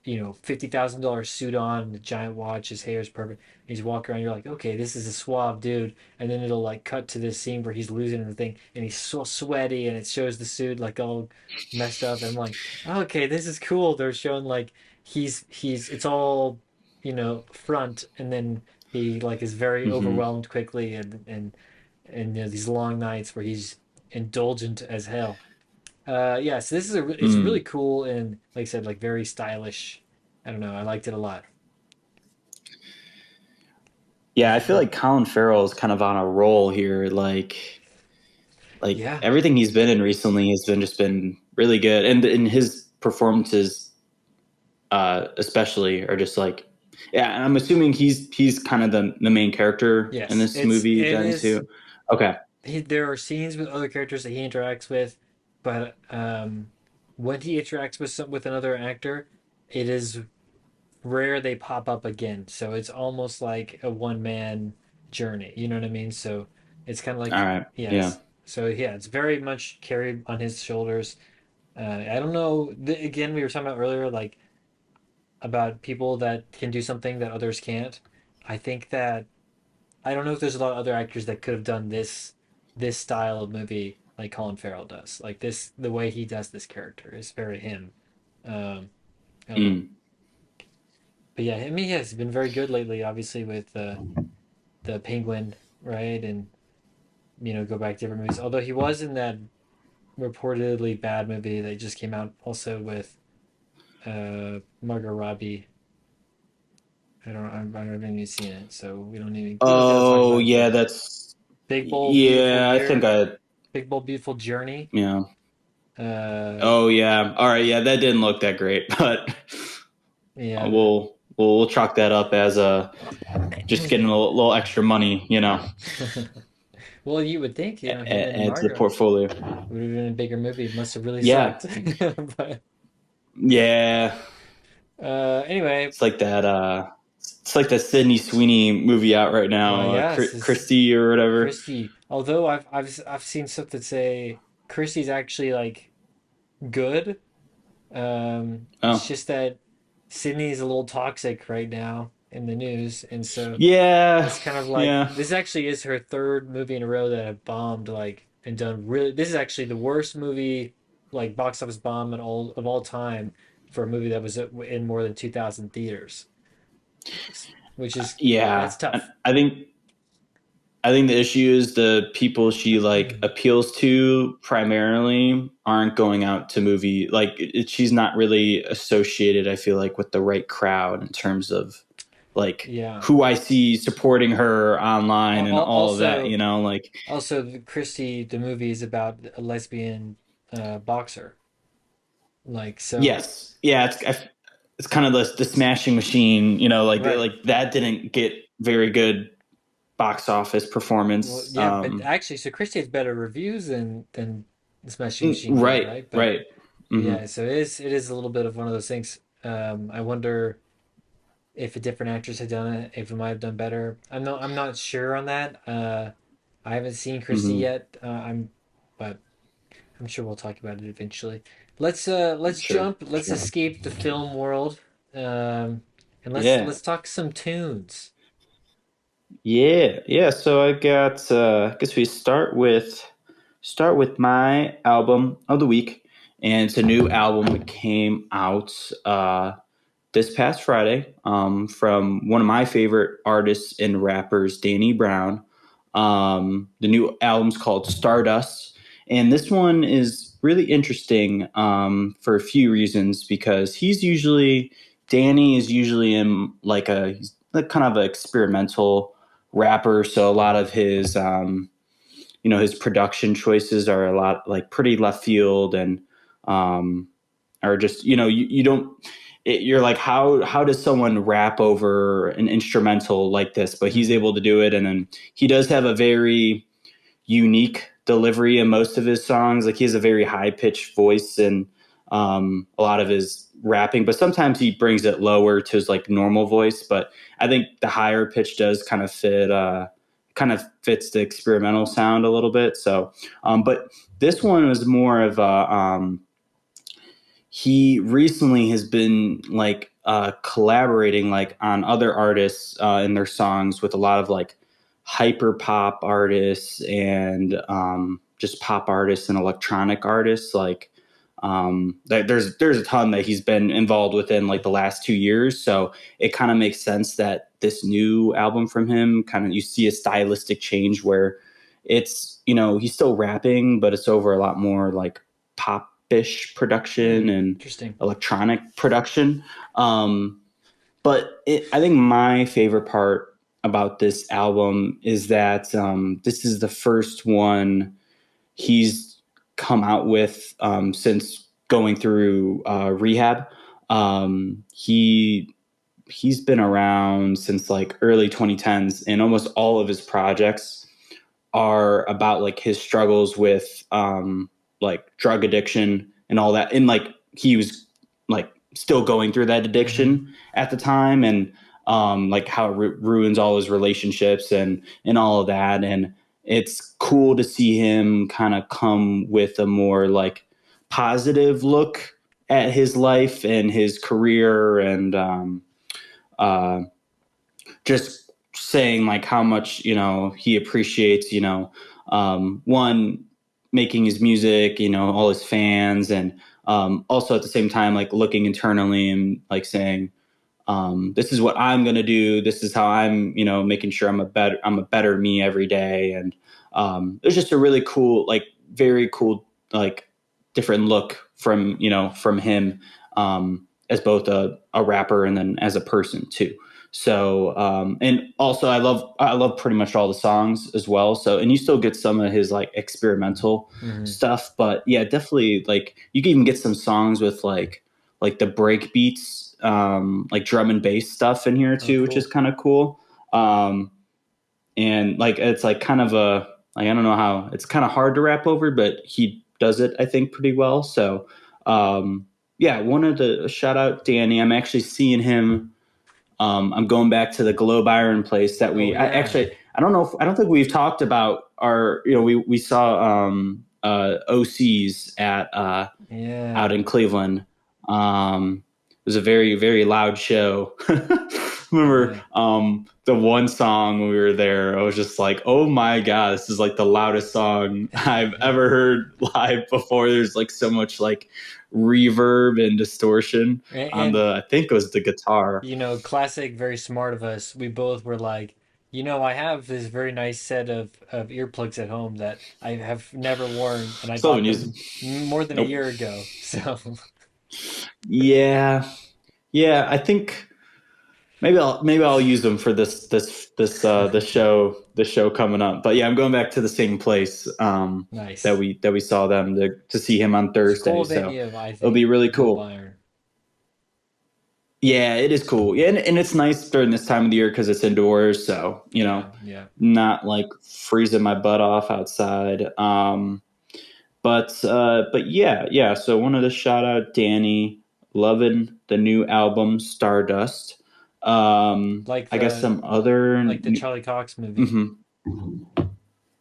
$50,000 suit on, the giant watch, his hair is perfect. He's walking around. You're like, okay, this is a suave dude. And then it'll like cut to this scene where he's losing the thing, and he's so sweaty, and it shows the suit like all messed up. And I'm like, okay, this is cool. They're showing like he's it's all front, and then he like is very Hmm. overwhelmed quickly, and these long nights where he's indulgent as hell. Yeah, so this is it's really Mm. cool and like I said, like very stylish. I don't know, I liked it a lot. Yeah, I feel like Colin Farrell is kind of on a roll here. Like Yeah, everything he's been in recently has been really good, and his performances, especially, are just like, yeah. And I'm assuming he's kind of the main character in yes, this movie it then is. too. Okay, There are scenes with other characters that he interacts with, but when he interacts with with another actor, it is rare they pop up again. So it's almost like a one man journey. You know what I mean? So it's kind of all like right, yeah. yes. So yeah, it's very much carried on his shoulders. I don't know. Again, we were talking about earlier, like about people that can do something that others can't. I think that I don't know if there's a lot of other actors that could have done this style of movie like Colin Farrell does. Like this, the way he does this character is very him. Um, I don't know, Mm. but yeah, I mean, yeah, he's been very good lately. Obviously, with the Penguin, right, and go back to different movies. Although he was in that reportedly bad movie that just came out also with Margot Robbie. I don't even seen it, so we don't gotta talk Oh about it. yeah, But that's Big Bold Beautiful yeah. I think Year, I Big Bold Beautiful Journey. yeah. Uh, Oh yeah. All right. Yeah, that didn't look that great, but yeah. we'll chalk that up as a just getting a little extra money, Well, you would think, him and add to the Margot portfolio. would have been a bigger movie. It must have really Yeah, sucked. But yeah. anyway, It's like that. It's like that Sydney Sweeney movie out right now, yes, this Christie or whatever. Christy. Although I've seen stuff that say Christy's actually like good. It's Oh, just that Sydney's a little toxic right now in the news, and so yeah, it's kind of like yeah. this actually is her third movie in a row that have bombed like and done really. This is actually the worst movie, like box office bomb in all time for a movie that was in more than 2,000 theaters, which is Yeah. that's tough. I think the issue is the people she like appeals to primarily aren't going out to movie. Like she's not really associated, I feel like, with the right crowd in terms of like Yeah. who I see supporting her online and all of that, Also, like Christy, the movie is about a lesbian boxer. Like so, yes. Yeah, it's kind of the smashing machine, right. like that didn't get very good box office Well, performance. yeah, but actually, so Christie has better reviews than the Smashing Machine did, Right, right? right. But Hmm. yeah, so it is a little bit of one of those things. I wonder if a different actress had done it, if it might have done better. I'm not sure on that. I haven't seen Christie Hmm. yet. But I'm sure we'll talk about it eventually. Let's Sure, jump. Let's sure. escape the film world. And Yeah, let's talk some tunes. yeah. So I got. I guess we start with my album of the week, and it's a new album that came out this past Friday from one of my favorite artists and rappers, Danny Brown. The new album's called Stardust, and this one is really interesting for a few reasons because Danny is usually in he's like kind of an experimental rapper, so a lot of his his production choices are a lot like pretty left field and um, are just you don't you're like how does someone rap over an instrumental like this, but he's able to do it, and then he does have a very unique delivery in most of his songs. Like he has a very high pitched voice and a lot of his rapping, but sometimes he brings it lower to his like normal voice. But I think the higher pitch does kind of fits the experimental sound a little bit. So, but this one was more of a he recently has been like collaborating like on other artists in their songs with a lot of like hyper pop artists and just pop artists and electronic artists like there's a ton that he's been involved with in like the last 2 years, so it kind of makes sense that this new album from him kind of you see a stylistic change where it's he's still rapping but it's over a lot more like pop-ish production and Interesting. electronic production. But I think my favorite part about this album is that this is the first one he's come out with since going through rehab. He's been around since like early 2010s, and almost all of his projects are about like his struggles with like drug addiction and all that. And like he was like still going through that addiction at the time, and like how it ruins all his relationships and all of that. And it's cool to see him kind of come with a more like positive look at his life and his career, and uh, just saying like how much he appreciates one, making his music, all his fans, and also at the same time like looking internally and like saying this is what I'm going to do, this is how I'm making sure I'm a better me every day. And there's just a really cool, like very cool, like different look from him as both a rapper and then as a person too. So and also I love pretty much all the songs as well. So, and you still get some of his like experimental stuff, but yeah, definitely like you can even get some songs with like the break beats, like drum and bass stuff in here too, cool. which is kind of cool. And like it's like kind of a like I don't know how it's kind of hard to rap over, but he does it I think pretty well. So yeah, wanted to shout out Danny. I'm actually seeing him. I'm going back to the Globe Iron place that I don't know I don't think we've talked about our we saw OCs at out in Cleveland. It was a very, very loud show. Remember the one song when we were there, I was just like, oh my God, this is like the loudest song I've ever heard live before. There's like so much like reverb and distortion on I think it was the guitar. Classic, very smart of us. We both were like, I have this very nice set of earplugs at home that I have never worn, and I Still bought haven't used them more than a Nope. year ago. So Yeah. Yeah. I think maybe I'll use them for the show coming up. But yeah, I'm going back to the same place nice. that we saw them to see him on Thursday. Cool So venue, I it'll be think. really Globe cool. Iron. Yeah, it is cool. Yeah, and it's nice during this time of the year because it's indoors. So Yeah. not like freezing my butt off outside. But yeah. So wanted to shout out Danny, loving the new album Stardust. Like I guess the some other. like the Charlie Cox movie.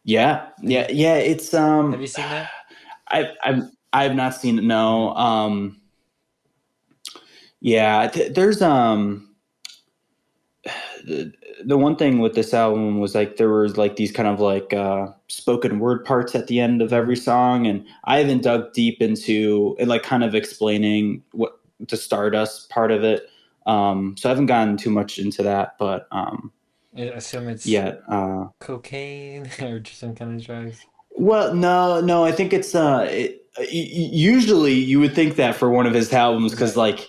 Yeah. It's Have you seen that? I've not seen it. No. Yeah. There's the one thing with this album was like there was like these kind of like spoken word parts at the end of every song, and I haven't dug deep into it, like kind of explaining what the Stardust part of it. So I haven't gotten too much into that, but I assume it's yeah. cocaine or just some kind of drugs. Well, no, I think it's usually you would think that for one of his albums because Right.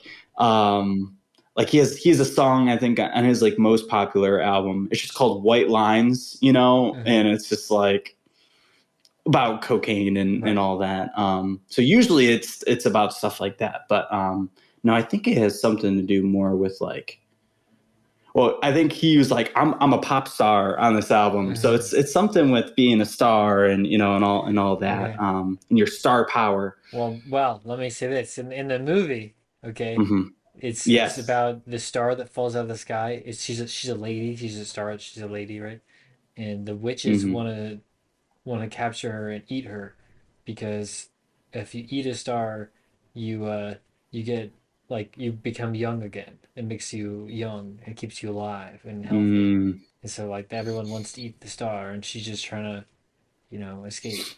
he has a song I think on his like most popular album. It's just called White Lines, you know, Hmm. and it's just like about cocaine and Right. all that. So usually it's about stuff like that, but no, I think it has something to do more with like. Well, I think he was like, I'm a pop star on this album, so Hmm. it's something with being a star and you know and all that, Okay. and your star power. Well, let me say this. In the movie, okay, Hmm. it's Yes. about the star that falls out of the sky. She's a lady. She's a star. She's a lady, right? And the witches Hmm. want to capture her and eat her because if you eat a star, you you get like you become young again. It makes you young and keeps you alive and healthy. Mm. And so like everyone wants to eat the star, and she's just trying to escape.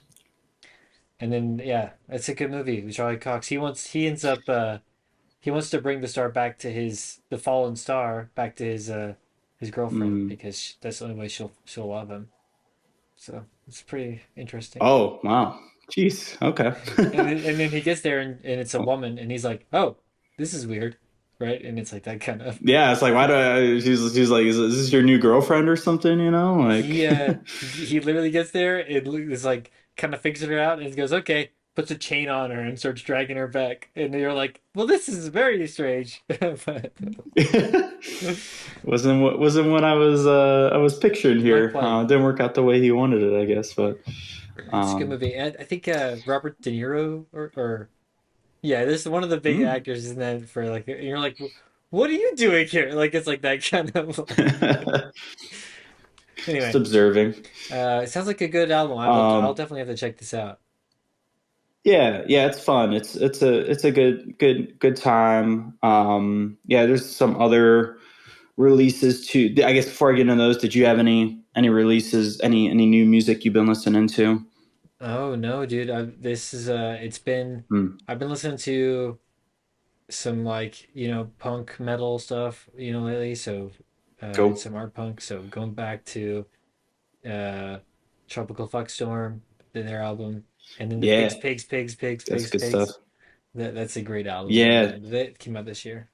And then yeah, it's a good movie with Charlie Cox. He ends up he wants to bring the star back to the fallen star back to his girlfriend Mm. because that's the only way she'll love him. So it's pretty interesting. Oh wow. Jeez. Okay. And then he gets there and it's a woman and he's like, oh, this is weird, right? And it's like that kind of Yeah, it's like why do I? She's like, is this your new girlfriend or something? You know, like. he literally gets there. It is like kind of figures it out and he goes, okay, puts a chain on her and starts dragging her back. And you're like, well, this is very strange. But Wasn't what I was picturing not here. quite. Didn't work out the way he wanted it, I guess. But It's a good um, movie. And I think Robert De Niro or yeah, this is one of the big mm. actors in that for like you're like, what are you doing here? Like it's like that kind of like. Just Anyway, observing. it sounds like a good album. I'll Um, definitely have to check this out. yeah, yeah, it's fun. It's a good time. Yeah, there's some other releases too. I guess before I get into those, did you have any releases, any new music you've been listening to? Oh no, dude! This is it's been Hmm. I've been listening to some like punk metal stuff lately. So and Cool. some art punk. So going back to uh Tropical Fuck Storm, their album, and then the Yeah, that's good stuff. Pigs. That's a great album by Yeah, them. That came out this year.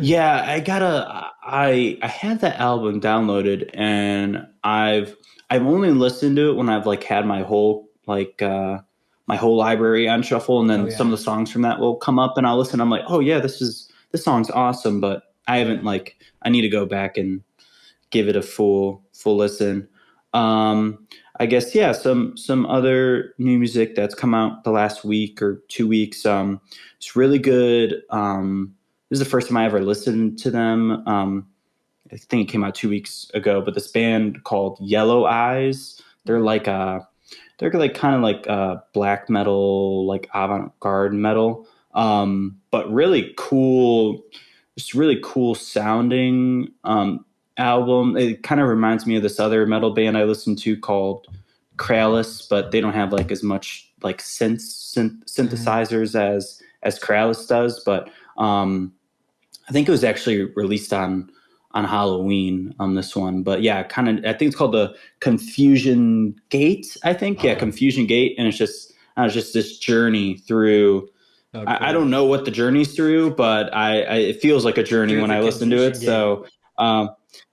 yeah. I had that album downloaded, and I've only listened to it when I've like had my whole library on shuffle, and Oh then some of yeah, the songs from that will come up, and I'll listen. I'm like, oh yeah, this song's awesome, but I yeah. haven't like I need to go back and give it a full listen. Um, I guess yeah, some other new music that's come out the last week or 2 weeks. It's really good. This is the first time I ever listened to them. I think it came out 2 weeks ago, but this band called Yellow Eyes. They're Hmm. like they're like kind of like black metal, like avant-garde metal, but really cool, just really cool sounding album. It kind of reminds me of this other metal band I listened to called Kralis, but they don't have like as much like Hmm. synthesizers as Kralis does. But I think it was actually released on Halloween on this one. But yeah, kind of I think it's called the Confusion Gate. I think yeah, Confusion Gate, and it's just this journey through. Oh, I cool. don't know what the journey's through, but it feels like a journey Through when the I listen to it. Confusion Gate. So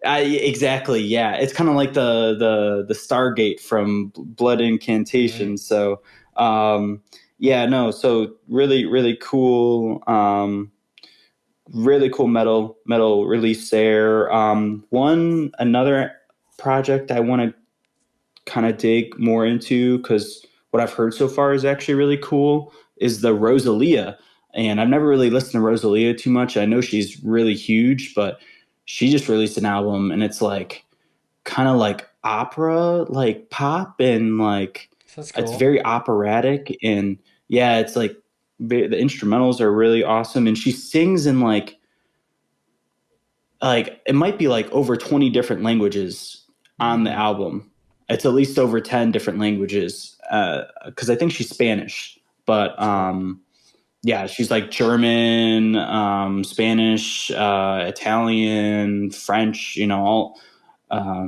exactly, yeah, it's kind of like the Stargate from Blood All right. Incantation. So yeah, no, so really cool. Really cool metal release there. One another project I want to kind of dig more into because what I've heard so far is actually really cool is the ROSALÍA, and I've never really listened to ROSALÍA too much. I know she's really huge, but she just released an album and it's like kind of like opera, like pop, and like Sounds it's cool. very operatic, and yeah, it's like the instrumentals are really awesome, and she sings in like it might be like over 20 different languages on the Hmm. album. It's at least over 10 different languages because I think she's Spanish, but That's cool. yeah, she's like German, Spanish, Italian, French, you know, all uh,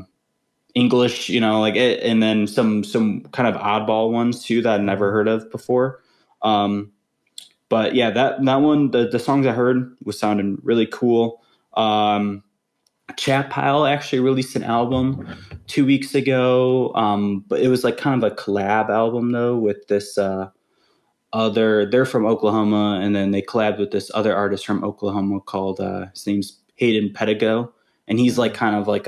English, like it, and then some kind of oddball ones too that I'd never Mm-hmm. heard of before. Um, but yeah, that one, the songs I heard was sounding really cool. Chat Pile actually released an album 2 weeks ago, but it was like kind of a collab album though with this other. They're from Oklahoma, and then they collabed with this other artist from Oklahoma called his name's Hayden Pedigo, and he's like Mm. kind of like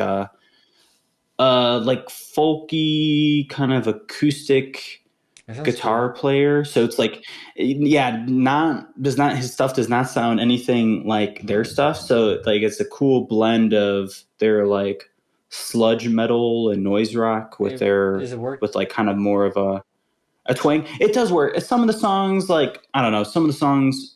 folky kind of acoustic That sounds guitar cool. player. So it's like, yeah, not does not his stuff does not sound anything like their stuff. So like it's a cool blend of their like sludge metal and noise rock with their Does it work? with like kind of more of a twang. It does work. Some of the songs, like I don't know, some of the songs,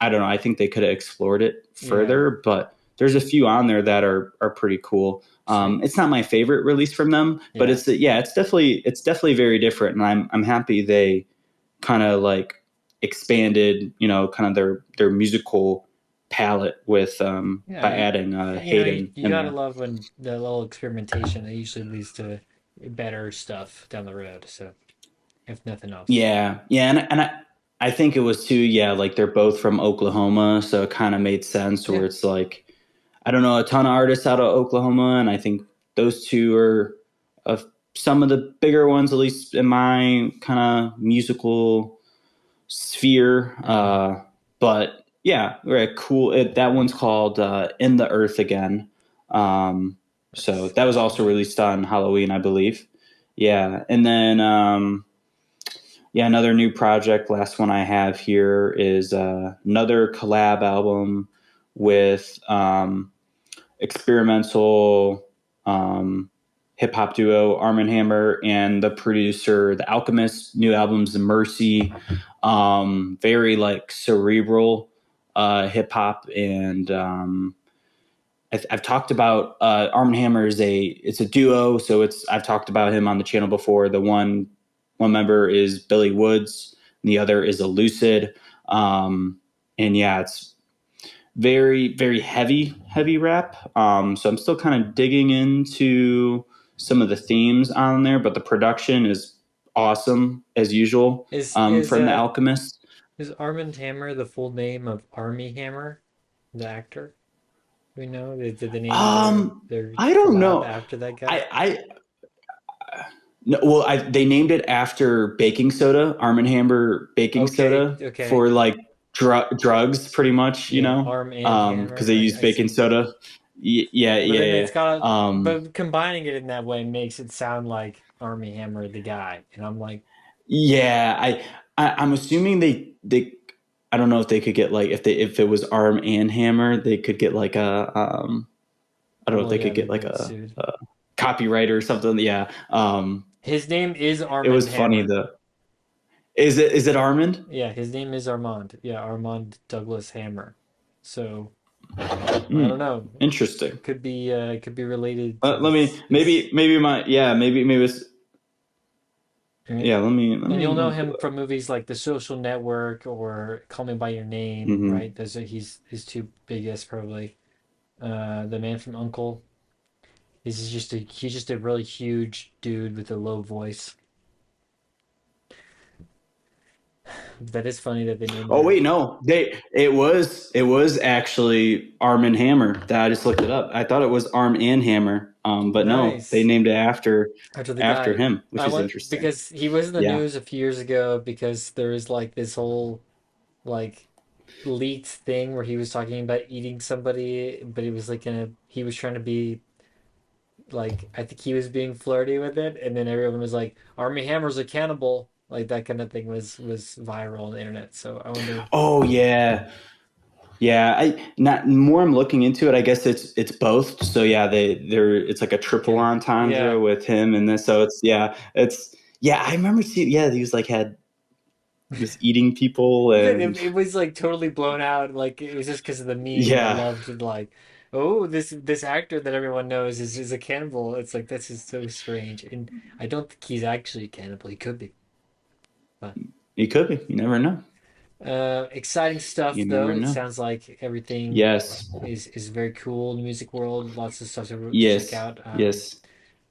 I don't know. I think they could have explored it Yeah. further, but there's a few on there that are pretty cool. Sweet. It's not my favorite release from them, but Yeah. it's definitely very different, and I'm happy they kind of like expanded, kind of their musical palette with Yeah. by adding You, Hayden you in gotta there. love when the little experimentation that usually leads to better stuff down the road. So, if nothing else. Yeah, yeah, and I think it was too. Yeah, like they're both from Oklahoma, so it kind of made sense. Yeah. Where it's like I don't know a ton of artists out of Oklahoma, and I think those two are some of the bigger ones, at least in my kind of musical sphere. Mm-hmm. But yeah, right, cool. That one's called "In the Earth Again." So Nice. that was also released on Halloween, I believe. Yeah, and then. Yeah, another new project. Last one I have here is another collab album with experimental hip hop duo Armand Hammer and the producer, the Alchemist. New album's The Mercy. Very like cerebral hip hop, and I've talked about Armand Hammer it's a duo, so I've talked about him on the channel before. The one member is Billy Woods, and the other is Elucid. And yeah, it's very, very heavy rap. So I'm still kind of digging into some of the themes on there, but the production is awesome as usual Is is from The uh Alchemist. is Armand Hammer the full name of Army Hammer, the actor? Do we know? Did they name their I don't collab know. after that guy? I No, well, they named it after baking soda, Arm& and Hammer baking Okay, soda okay. for like drugs, pretty much, Yeah, Arm and because Hammer. they use I baking see. soda. Yeah, But yeah, then yeah. it's got, Um, but combining it in that way makes it sound like Army Hammer, the guy. And I'm like, yeah, I'm assuming I don't know if they could get like if it was Arm and Hammer, they could get like I don't know if well, they yeah, could get they'd like get sued. a copyright or something. Yeah. His name is It Armand was funny Hammer. though. Is it Armand? Yeah, his name is Armand. Yeah, Armand Douglas Hammer. So I don't Hmm. know. Interesting. Could be related to Let me this. maybe my yeah maybe it's Right? yeah And you'll let know me pull him that. from movies like The Social Network or Call Me by Your Name, Mm-hmm. right? Those are he's his two biggest probably. The Man from Uncle. He's just a really huge dude with a low voice. That is funny that they named Oh their wait, no, it was actually Arm and Hammer. That I just looked it up. I thought it was Arm and Hammer, but no, they nice named it after after the after guy. him, which I is want interesting. because he was in the Yeah. news a few years ago because there was like this whole like leaked thing where he was talking about eating somebody, but he was like he was trying to be like I think he was being flirty with it, and then everyone was like, "Army Hammer's a cannibal," like that kind of thing was viral on the internet. So I wonder. Oh yeah, yeah. I not more. I'm looking into it. I guess it's both. So yeah, they're it's like a triple Okay, yeah, entendre with him and this. So it's yeah. I remember seeing yeah. He was like had was eating people yeah, and it was like totally blown out. Like it was just because of the meme. I yeah. loved like, oh, this actor that everyone knows is a cannibal. It's like this is so strange, and I don't think he's actually a cannibal. He could be, but You could be. You never know. exciting stuff You though. never It know. sounds like everything Yes. is very cool in the music world. Lots of stuff to check Yes. out. Yes.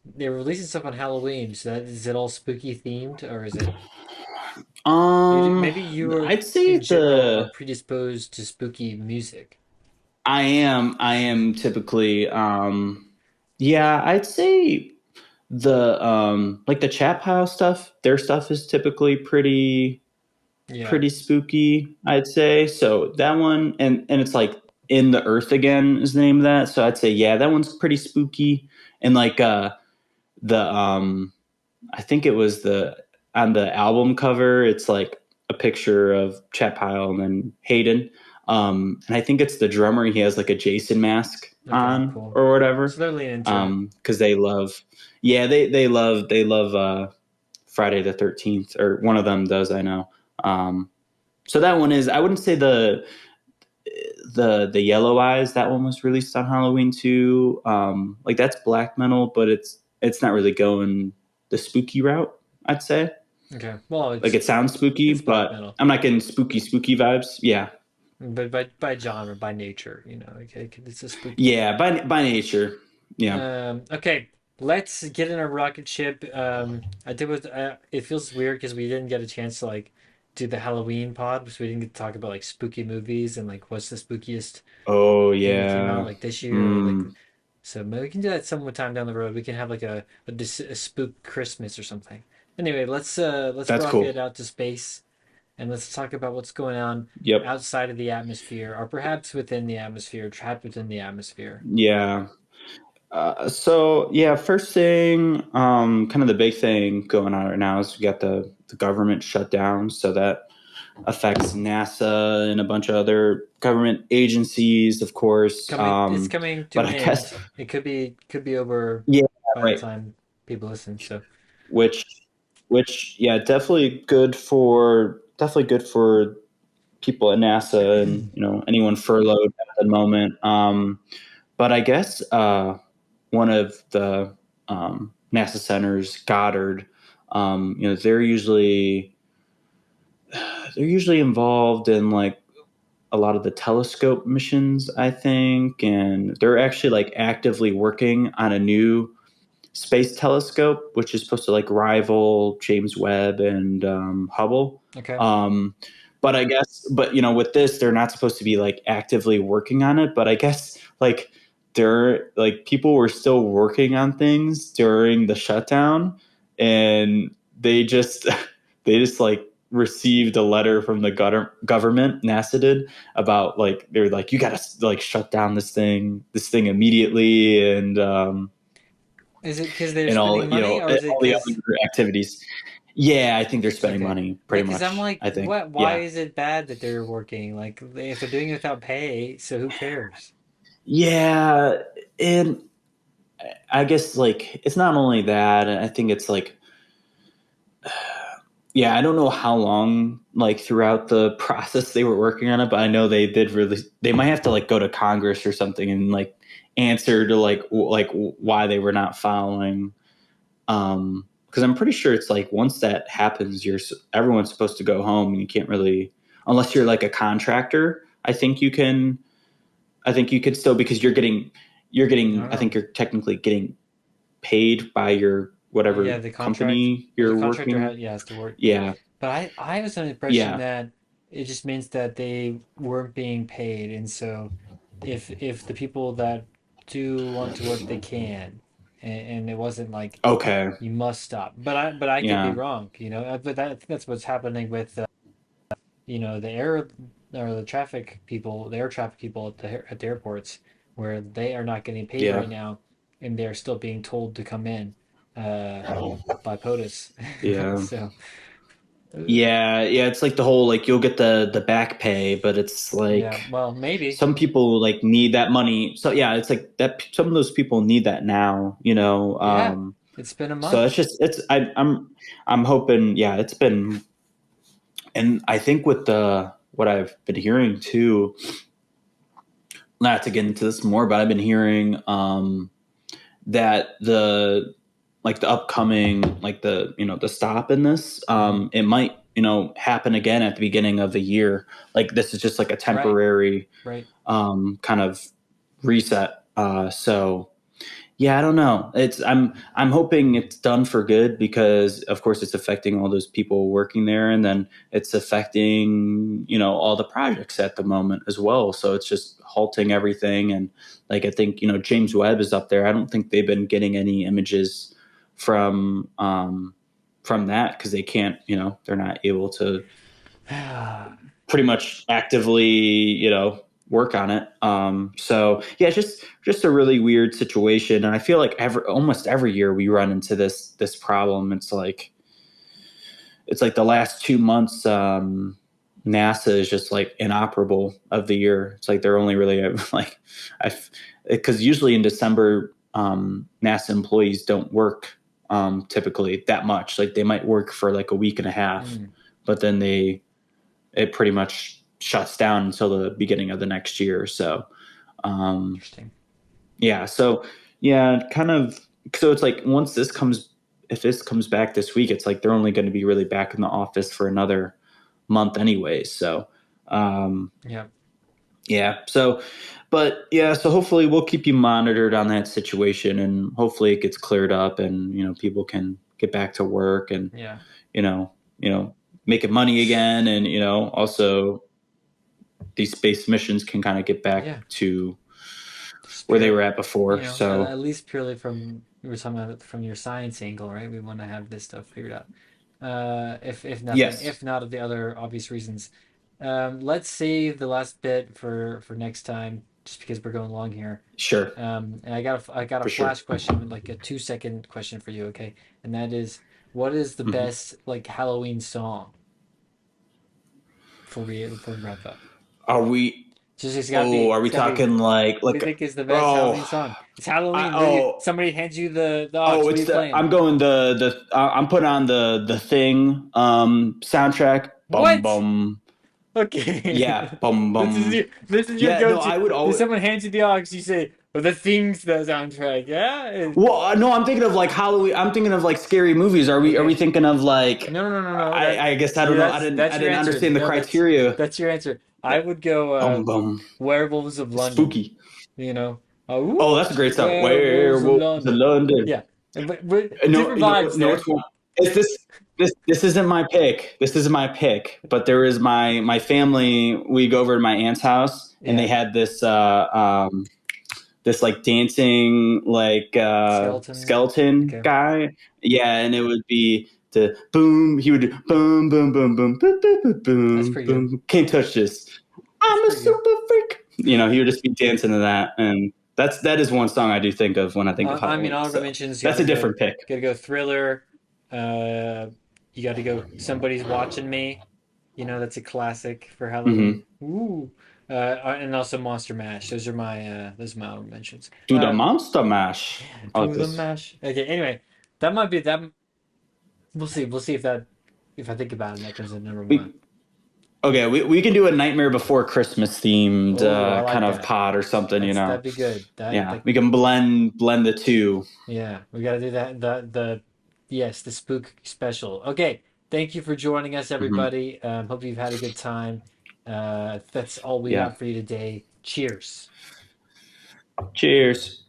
they're releasing stuff on Halloween. So is it all spooky themed, or is it? Um, Maybe you are I'd say in general are the predisposed to spooky music. I am typically yeah, I'd say the like the Chap House stuff, their stuff is typically Yeah. pretty spooky, I'd say. So that one, and it's like In the Earth Again is the name of that. So I'd say yeah, that one's pretty spooky. And like the I think it was the on the album cover, it's like a picture of Chet Pyle and then Hayden. And I think it's the drummer. He has like a Jason mask Okay. on Cool. or whatever. So they're leaning into it. Because they love, yeah, they love Friday the 13th, or one of them does, I know. So that one is, I wouldn't say the Yellow Eyes, that one was released on Halloween too. Like that's black metal, but it's not really going the spooky route, I'd say. Okay. Well, Like it sounds spooky, it's black but metal, I'm not getting spooky vibes. Yeah. but by genre, by nature, okay, it's a spooky. Yeah, by nature. Yeah. Okay, let's get in a rocket ship. I did with it feels weird because we didn't get a chance to like do the Halloween pod, so we didn't get to talk about like spooky movies and like what's the spookiest Oh thing that came out yeah. like this year or like. Mm, So maybe we can do that sometime down the road. We can have like a spook Christmas or something. Anyway, let's that's rocket cool. out to space and let's talk about what's going on Yep. outside of the atmosphere, or perhaps within the atmosphere, trapped within the atmosphere. Yeah. So yeah, first thing, kind of the big thing going on right now is we got the government shutdown, so that affects NASA and a bunch of other government agencies, of course. It's coming to But an I guess end. It could be over yeah, by the right. time people listen. So Which which yeah, definitely good for people at NASA and anyone furloughed at the moment. But I guess one of the NASA centers, Goddard, they're usually involved in like a lot of the telescope missions, I think, and they're actually like actively working on a new space telescope, which is supposed to like rival James Webb and Hubble. okay, Um, but I guess, but with this, they're not supposed to be like actively working on it. But I guess like they're like people were still working on things during the shutdown, and they just like received a letter from the government, NASA did, about like they're like you got to like shut down this thing immediately, is it because they're and all spending money, or is it all the because other activities. Yeah, I think they're spending okay? money Yeah, pretty because I'm much. like, I think. what? Why Yeah, is it bad that they're working? Like, if they're doing it without pay, so who cares? yeah, and I guess like it's not only that. I think it's like yeah, I don't know how long like throughout the process they were working on it, but I know they did really. They might have to like go to Congress or something and like answer to like why they were not following. Because I'm pretty sure it's like once that happens, everyone's supposed to go home, and you can't really, unless you're like a contractor. I think you could still, because I don't I know. think you're technically getting paid by your Yeah, whatever the contract. company Well, the you're contractor working. has to work. Yeah, But I was under the impression yeah, that it just means that they weren't being paid, and so if the people that do want to work, they can, and it wasn't like okay, you must stop. But I could be yeah, wrong, But I think that's what's happening with the air or the traffic people, the air traffic people at the airports, where they are not getting paid yeah, right now, and they're still being told to come in uh, by POTUS. yeah. So. Yeah. It's like the whole like you'll get the back pay, but it's Yeah, like well, maybe. some people like need that money. So yeah, it's like that. Some of those people need that now. Yeah, it's been a So month. I'm hoping. Yeah, it's been, and I think with the what I've been hearing too. Not to get into this more, but I've been hearing that the upcoming like the stop in this Hmm. it might happen again at the beginning of the year. Like this is just like a Right, temporary right. kind of reset. So Yeah, I don't know. I'm hoping it's done for good because of course it's affecting all those people working there, and then it's affecting, all the projects at the moment as well. So it's just halting everything. And like I think, James Webb is up there. I don't think they've been getting any images from from that because they can't, they're not able to pretty much actively, work on it. So yeah, just a really weird situation, and I feel like almost every year we run into this problem. It's like the last 2 months, NASA is just like inoperable of the year. It's like they're only really like, because usually in December, NASA employees don't work typically that much. Like they might work for like a week and a half, but then it pretty much shuts down until the beginning of the next year. So, Interesting. yeah. So, yeah, kind of. So it's like if this comes back this week, it's like they're only going to be really back in the office for another month, anyways. So, Yeah. yeah. So, but yeah. So hopefully we'll keep you monitored on that situation, and hopefully it gets cleared up, and people can get back to work, and Yeah. you know, making money again, and also these space missions can kind of get back Yeah. to Just where they pure, were at before. So at least purely from we were talking about it from your science angle, right? We want to have this stuff figured out. If nothing, yes, if not of the other obvious reasons. Let's save the last bit for next time, just because we're going long here. sure, And I got a for sure. flash question, like a 2 second question for you, okay? And that is, what is the Hmm. best like Halloween song for wrap up? Are we? Just it's gotta Oh, be are we it's gotta be. talking like What do you like? think is the best Halloween Oh, song? It's Halloween. What do you? oh, Somebody hands you the aux. oh! What are It's you the playing? I'm going I'm putting on the thing soundtrack. Bum What? bum. Yeah, Okay. bum bum. This is your Yeah, no, go-to. I would If always. someone hands you the aux, you say, "Well, the things the soundtrack." Yeah. Well, no, I'm thinking of like Halloween. I'm thinking of like scary movies. Are we Okay. thinking of like? No, no, no, no, no. I guess I Yeah, don't know. I didn't that's I your didn't answer. understand the No, criteria. that's your answer. I would go Bum bum. Werewolves of London. Spooky. You know, Oh, that's a great song. Werewolves of Werewolves of London. London. Yeah, but No, different vibes no, it's there. one. Is this isn't my pick. This isn't my pick. But there is my family. We go over to my aunt's house, and they Yeah, had this like dancing like skeleton. skeleton Okay, guy. Yeah, and it would be the boom. He would do boom, boom, boom, boom, boom, boom, boom, that's boom, pretty good. boom. Can't touch this. That's I'm a pretty good. super freak. He would just be dancing to that, and that is one song I do think of when I think of I mean, Halloween. honorable So mentions. that's a different pick. Gotta go Thriller. Uh, you got to go. Somebody's watching me. That's a classic for Halloween. Hmm. Ooh. And also Monster Mash. Those are my honorable mentions. Do the Monster Mash. I like Do the this. mash. Okay. Anyway, that might be that. We'll see. We'll see if I think about it, that turns into number one. We Okay, we can do a Nightmare Before Christmas themed Oh, I kind like of that. pod or something. That'd be good. Yeah, we can blend the two. Yeah, we gotta do that. Yes, the spook special. Okay, thank you for joining us, Hmm. everybody. Hope you've had a good time. That's all we Yeah. got for you today. Cheers. Cheers.